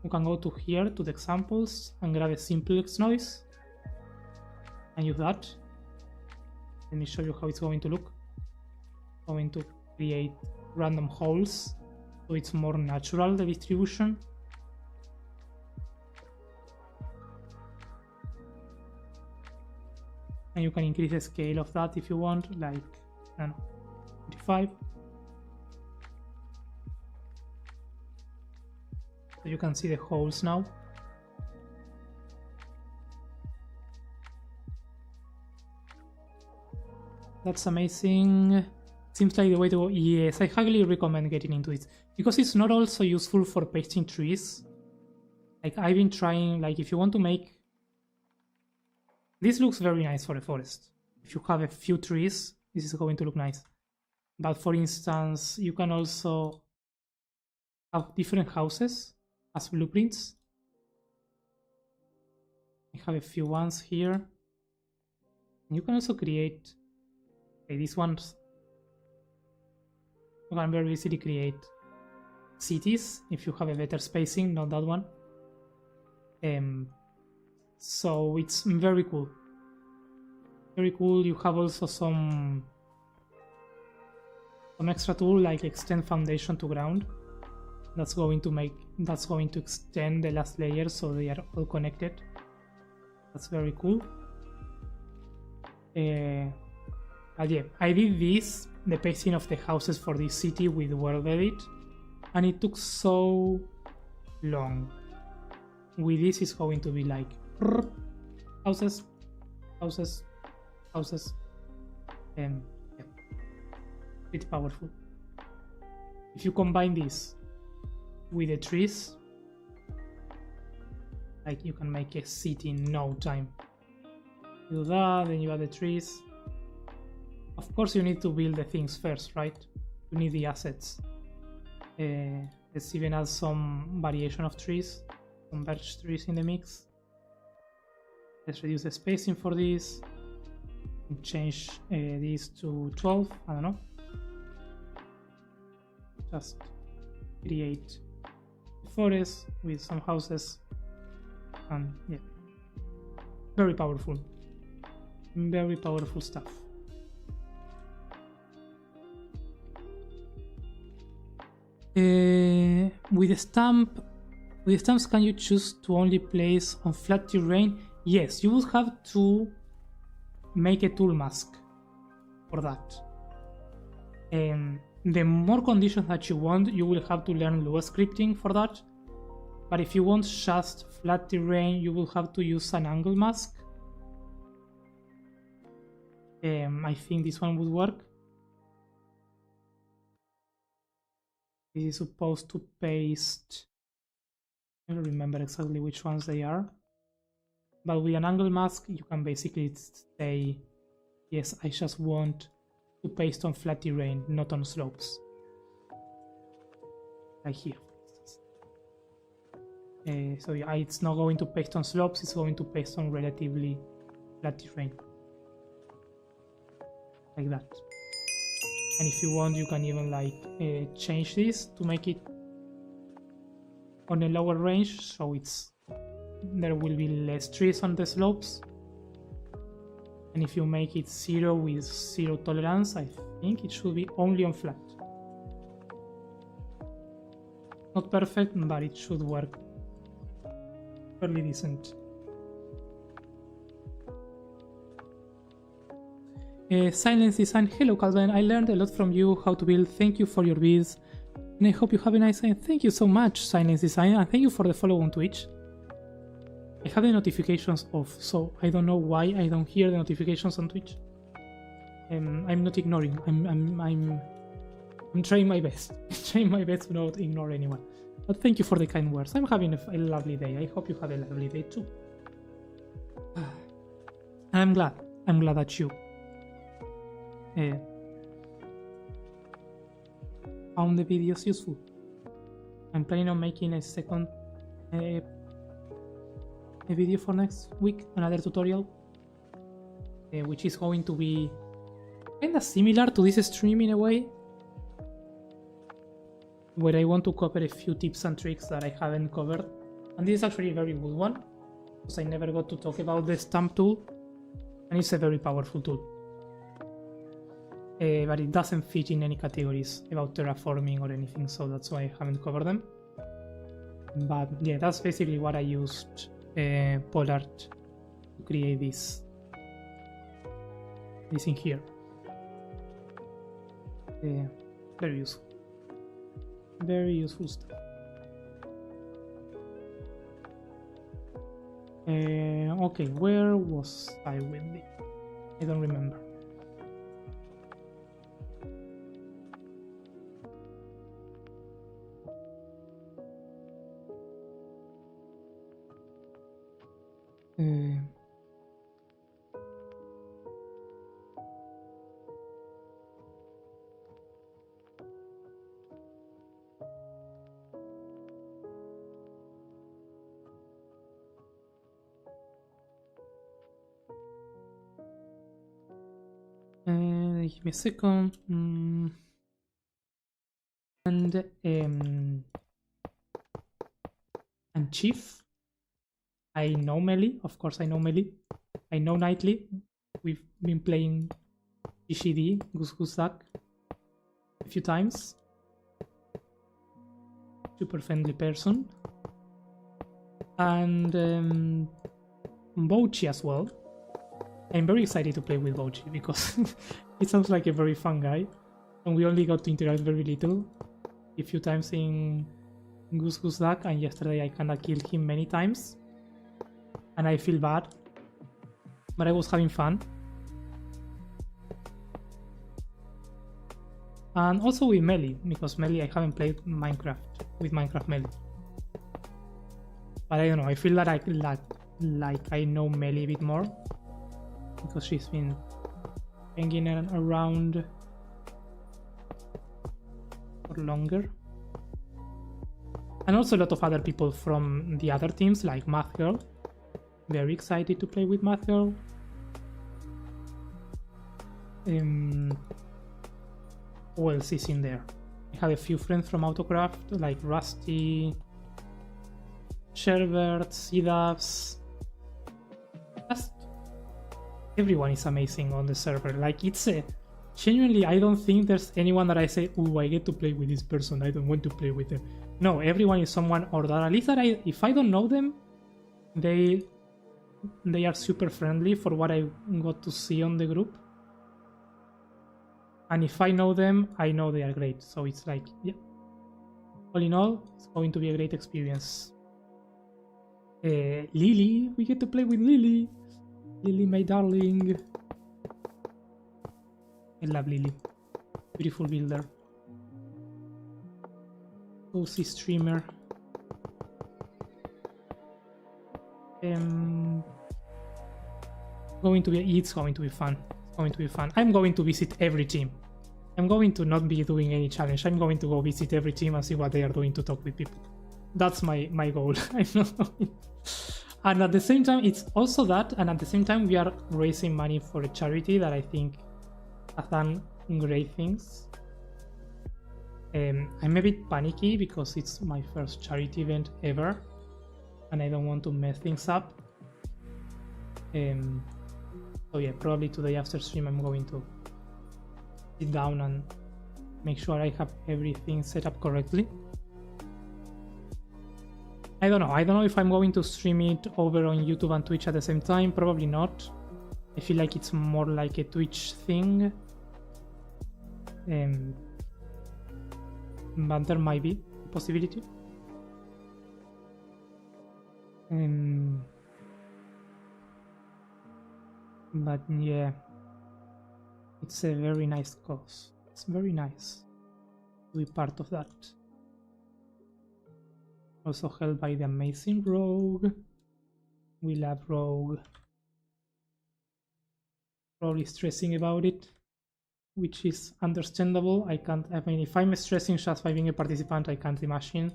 you can go to here to the examples and grab a simplex noise and use that. Let me show you how it's going to look. Going to create random holes so it's more natural, the distribution. And you can increase the scale of that if you want, like, I don't know, 25. So you can see the holes now. That's amazing. Seems like the way to go. Yes, I highly recommend getting into it because it's not also useful for pasting trees. Like I've been trying, like if you want to make, this looks very nice for a forest. If you have a few trees, this is going to look nice. But for instance, you can also have different houses as blueprints. I have a few ones here. And you can also create, okay, these ones. You can very easily create cities if you have a better spacing, not that one. So it's very cool. Very cool. You have also some extra tool like extend foundation to ground. That's going to extend the last layer so they are all connected. That's very cool. But yeah, I did this, the pasting of the houses for this city with World Edit, and it took so long. With this, it's going to be like houses, houses, houses, and yeah, it's powerful. If you combine this with the trees, like you can make a city in no time. You do that, then you add the trees. Of course, you need to build the things first, right? You need the assets. Let's even add some variation of trees, some birch trees in the mix. Let's reduce the spacing for this and change this to 12. I don't know. Just create a forest with some houses, and yeah, very powerful stuff. With the stamps, can you choose to only place on flat terrain? Yes, you would have to make a tool mask for that. The more conditions that you want, you will have to learn Lua scripting for that. But if you want just flat terrain, you will have to use an angle mask. I think this one would work. This is supposed to paste, I don't remember exactly which ones they are, but with an angle mask you can basically say, yes, I just want to paste on flat terrain, not on slopes, like here for instance. So yeah, it's not going to paste on slopes, it's going to paste on relatively flat terrain, like that. And if you want, you can even like change this to make it on a lower range, so there will be less trees on the slopes. And if you make it 0 with 0 tolerance, I think it should be only on flat. Not perfect, but it should work fairly decent. Silence Design. Hello Calvin, I learned a lot from you how to build. Thank you for your vids, and I hope you have a nice day. Thank you so much, Silence Design, and thank you for the follow on Twitch. I have the notifications off, so I don't know why I don't hear the notifications on Twitch. I'm not ignoring. I'm trying my best. Trying my best to not ignore anyone. But thank you for the kind words. I'm having a lovely day. I hope you have a lovely day too. I'm glad that you found the videos useful. I'm planning on making a second a video for next week, another tutorial, which is going to be kinda similar to this stream in a way, where I want to cover a few tips and tricks that I haven't covered. And this is actually a very good one, because I never got to talk about the stamp tool, and it's a very powerful tool. But it doesn't fit in any categories about terraforming or anything, so that's why I haven't covered them. But yeah, that's basically what I used Pollard to create this in here. Very useful. Very useful stuff. Okay, where was I with it? I don't remember. Give me a second. And Chief. I know Melee, of course I know Melee. I know Nightly. We've been playing GCD, Goose Goose Duck, a few times. Super friendly person. And Bochi as well. I'm very excited to play with Bochi because he sounds like a very fun guy. And we only got to interact very little. A few times in Goose Goose Duck, and yesterday I kinda killed him many times. And I feel bad. But I was having fun. And also with Melee, because Melee I haven't played Minecraft with Minecraft Melee. But I don't know, I feel that like I know Melee a bit more. Because she's been hanging around for longer. And also a lot of other people from the other teams, like Math Girl. Very excited to play with Math Girl. Who else is in there? I have a few friends from Autocraft, like Rusty, Sherbert, Cdavs. Just everyone is amazing on the server. Like, it's a genuinely, I don't think there's anyone that I say, oh, I get to play with this person, I don't want to play with them. No, everyone is someone, or that at least that if I don't know them, they are super friendly for what I got to see on the group. And if I know them, I know they are great. So it's like, yeah. All in all, it's going to be a great experience. Lily, we get to play with Lily. Lily, my darling. I love Lily. Beautiful builder. Cozy streamer. It's going to be fun. It's going to be fun. I'm going to visit every team. I'm going to not be doing any challenge. I'm going to go visit every team and see what they are doing to talk with people. That's my goal. I'm not. And at the same time, it's also that, and at the same time, we are raising money for a charity that I think has done great things. I'm a bit panicky because it's my first charity event ever, and I don't want to mess things up. So yeah, probably today after stream I'm going to sit down and make sure I have everything set up correctly. I don't know if I'm going to stream it over on YouTube and Twitch at the same time. Probably not. I feel like it's more like a Twitch thing. But there might be a possibility. But yeah, it's a very nice cause. It's very nice to be part of that. Also held by the amazing Rogue. We love Rogue. Probably stressing about it. which is understandable. I mean, if I'm stressing just by being a participant, I can't imagine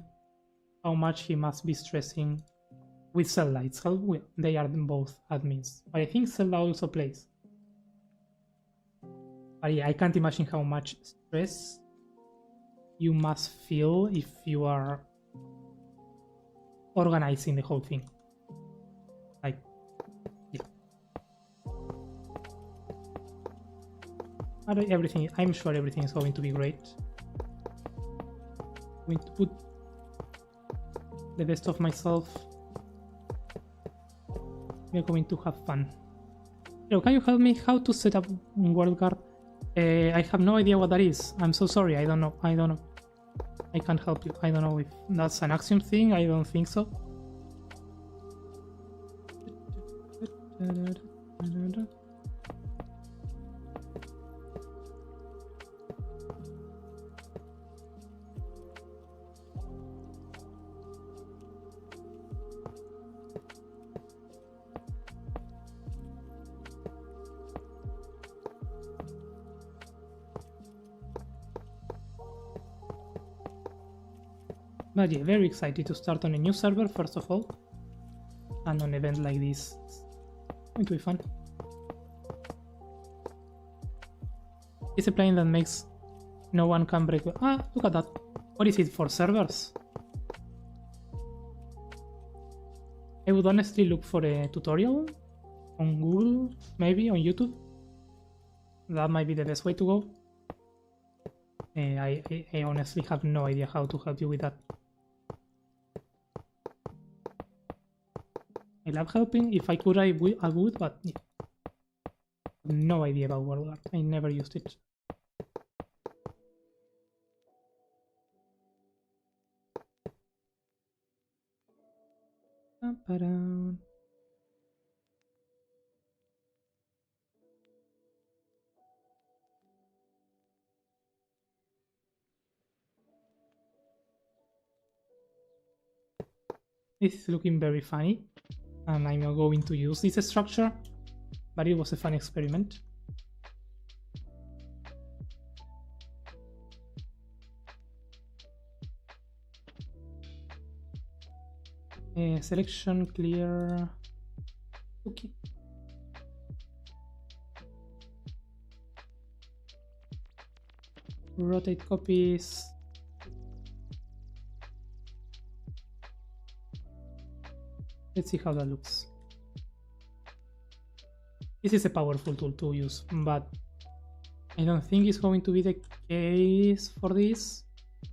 how much he must be stressing with Zelda itself. They are both admins, but I think Zelda also plays. But yeah, I can't imagine how much stress you must feel if you are organizing the whole thing. Like, yeah. But I'm sure everything is going to be great. I'm going to put the best of myself. We're going to have fun. Hello, can you help me how to set up World Guard? I have no idea what that is. I'm so sorry. I don't know. I can't help you. I don't know if that's an Axiom thing. I don't think so. But yeah, very excited to start on a new server, first of all. And on an event like this. It's going to be fun. It's a plane that makes no one can break. Ah, look at that. What is it for servers? I would honestly look for a tutorial on Google, maybe on YouTube. That might be the best way to go. I honestly have no idea how to help you with that. I love helping. If I could, I would, but yeah. No idea about World Art. I never used it. This is looking very funny, and I'm not going to use this structure, but it was a fun experiment. Selection clear. Okay. Rotate copies. Let's see how that looks. This is a powerful tool to use, but I don't think it's going to be the case for this.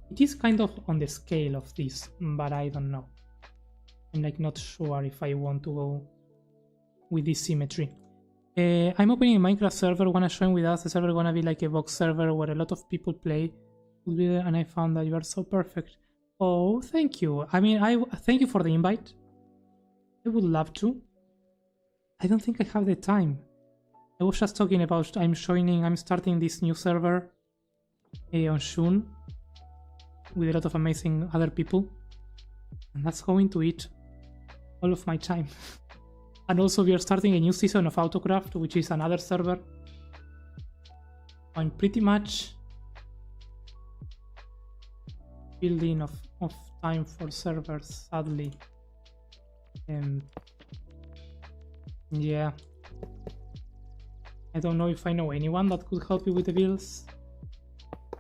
It is kind of on the scale of this, but I don't know. I'm like not sure if I want to go with this symmetry. I'm opening a Minecraft server. Wanna join with us? The server gonna be like a box server where a lot of people play. And I found that you are so perfect. Oh, thank you. I mean, I thank you for the invite. I would love to. I don't think I have the time. I was just talking about I'm starting this new server on Shun with a lot of amazing other people. And that's going to eat all of my time. And also we are starting a new season of Autocraft, which is another server. I'm pretty much building of time for servers, sadly. Yeah. I don't know if I know anyone that could help you with the builds.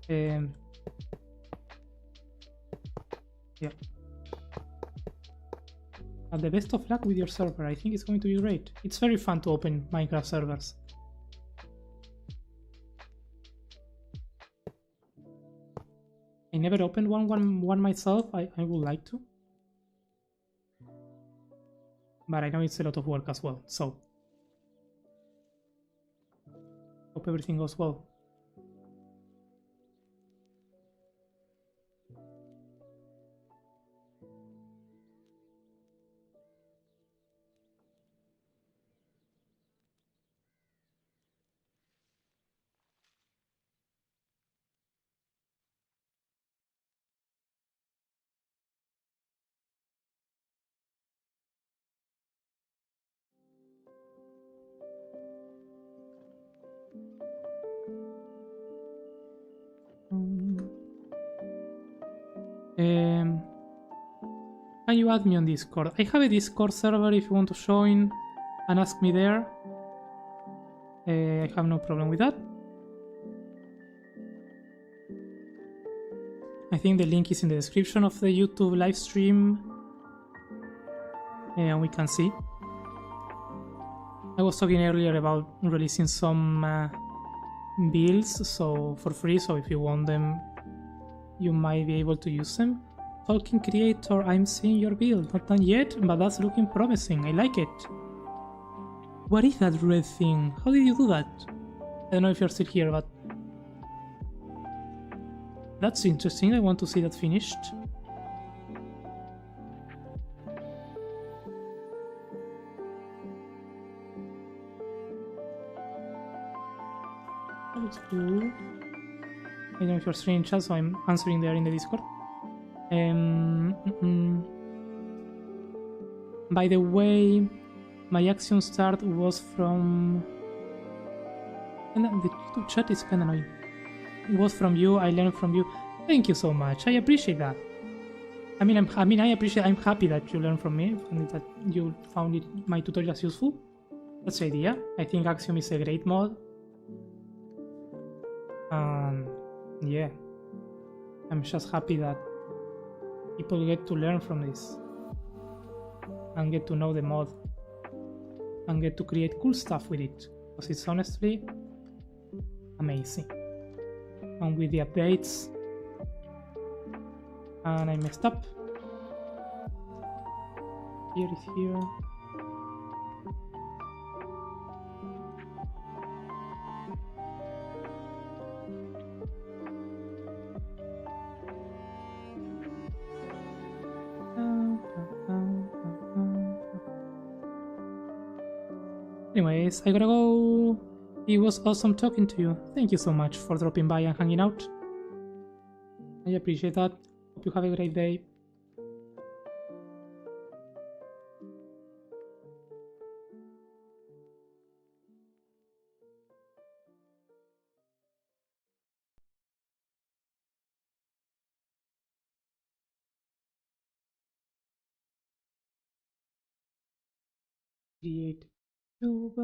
Yeah. But the best of luck with your server. I think it's going to be great. It's very fun to open Minecraft servers. I never opened one myself. I would like to. But I know it's a lot of work as well, so hope everything goes well. Can you add me on Discord? I have a Discord server if you want to join and ask me there. I have no problem with that. I think the link is in the description of the YouTube live stream. And we can see. I was talking earlier about releasing some builds so for free, so if you want them, you might be able to use them. Talking creator, I'm seeing your build. Not done yet, but that's looking promising. I like it. What is that red thing? How did you do that? I don't know if you're still here, but that's interesting. I want to see that finished. That looks cool. I don't know if you're streaming chat, so I'm answering there in the Discord. By the way, my Axiom start was from... And the YouTube chat is kinda annoying. It was from you, I learned from you. Thank you so much, I appreciate that. I'm happy that you learned from me and that you found my tutorials useful. That's the idea. I think Axiom is a great mod. Yeah. I'm just happy that people get to learn from this and get to know the mod and get to create cool stuff with it, because it's honestly amazing. And with the updates, and I messed up. Here is here. Anyways, I gotta go. It was awesome talking to you. Thank you so much for dropping by and hanging out. I appreciate that. Hope you have a great day. Create cube.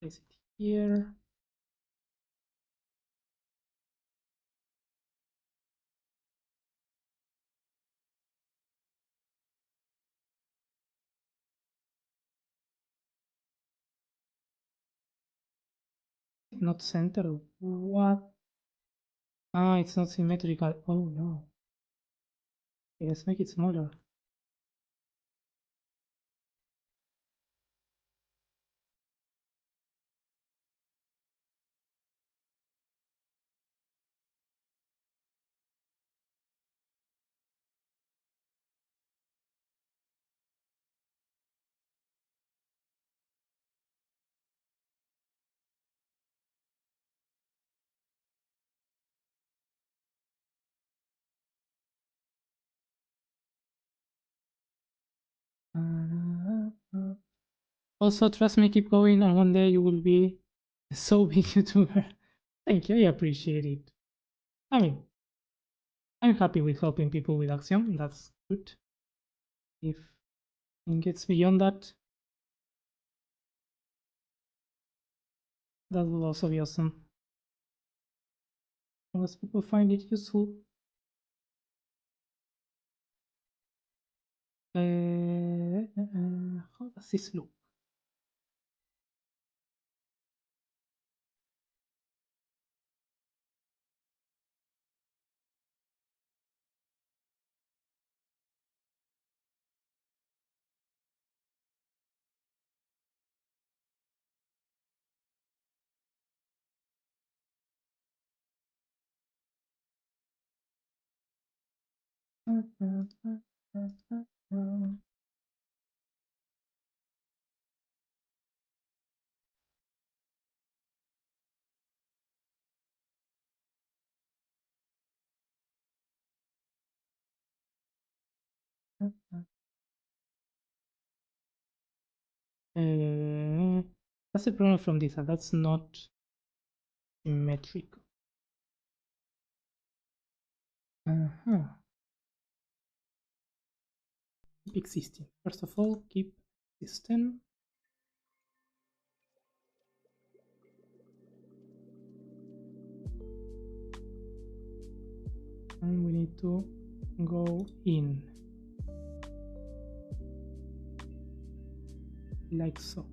Place it here. Not centered. What? Ah, it's not symmetrical. Oh no. Okay, let's make it smaller. Also, trust me, keep going, and one day you will be a so big YouTuber. Thank you, I appreciate it. I mean, I'm happy with helping people with Axiom, that's good. If it gets beyond that, that will also be awesome. Unless people find it useful. How does this look? That's the problem from this, that's not symmetrical. Keep existing. First of all, keep existing. And we need to go in. Like so.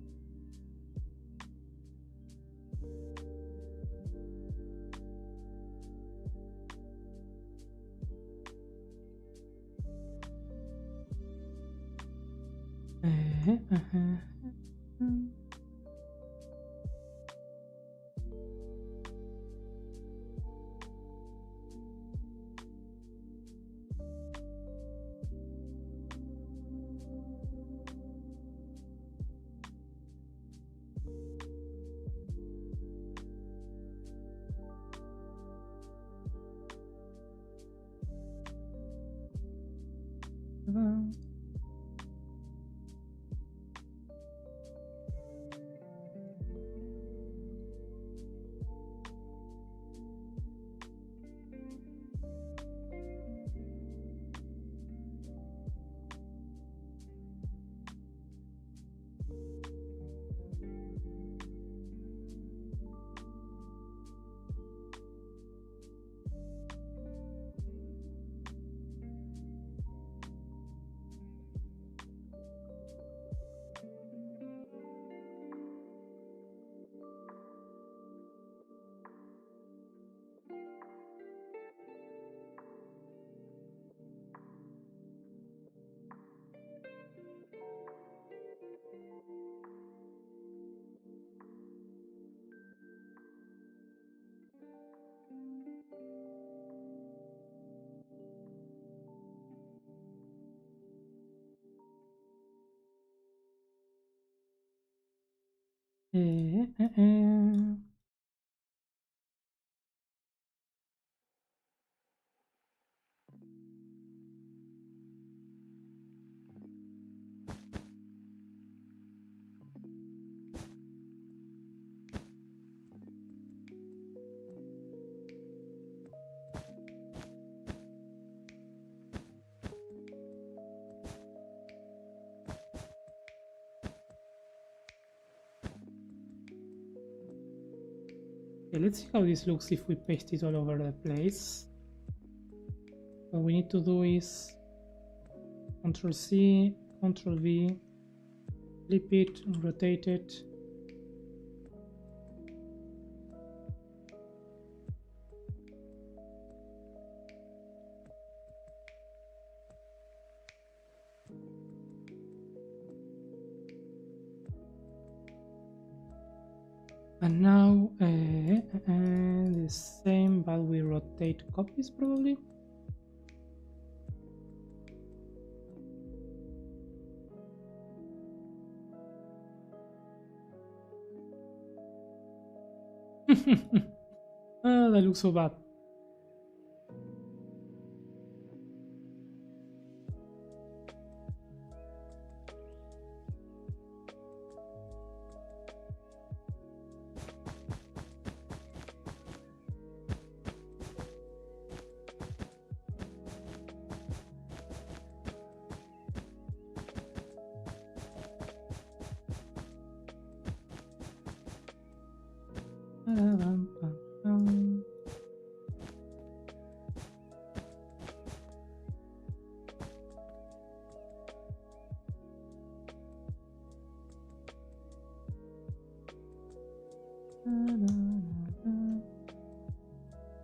Okay, let's see how this looks if we paste it all over the place. What we need to do is Ctrl C, Ctrl V, flip it, rotate it. And now the same, but we rotate copies probably. Oh, that looks so bad.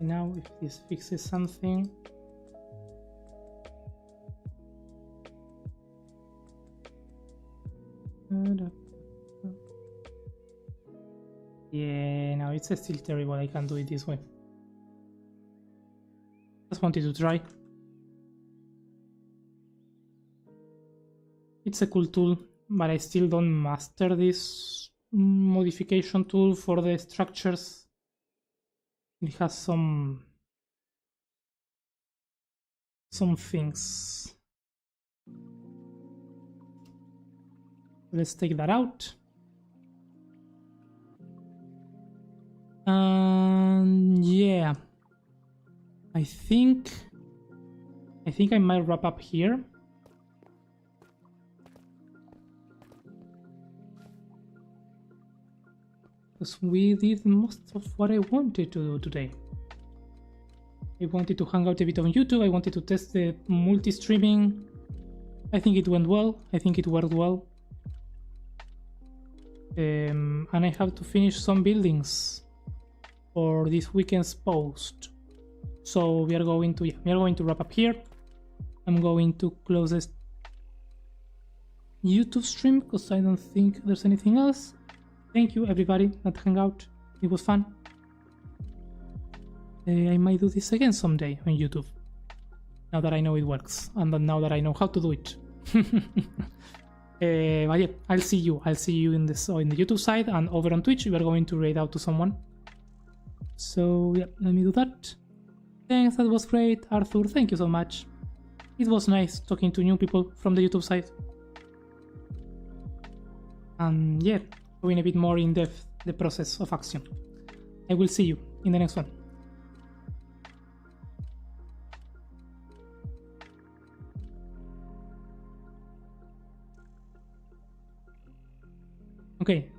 Now if this fixes something, yeah, now it's still terrible. I can't do it this way. Just wanted to try. It's a cool tool, but I still don't master this modification tool for the structures. It has some things. Let's take that out. Yeah, I think I think I might wrap up here. Because we did most of what I wanted to do today. I wanted to hang out a bit on YouTube. I wanted to test the multi-streaming. I think it went well. I think it worked well. And I have to finish some buildings for this weekend's post. So we are going to wrap up here. I'm going to close this YouTube stream because I don't think there's anything else. Thank you everybody that hung out. It was fun. I might do this again someday on YouTube. Now that I know it works and now that I know how to do it. But yeah, I'll see you in the YouTube side, and over on Twitch we are going to raid out to someone. So yeah, let me do that. Thanks, that was great. Arthur, thank you so much. It was nice talking to new people from the YouTube side. And yeah, going a bit more in depth the process of Axiom. I will see you in the next one. Okay,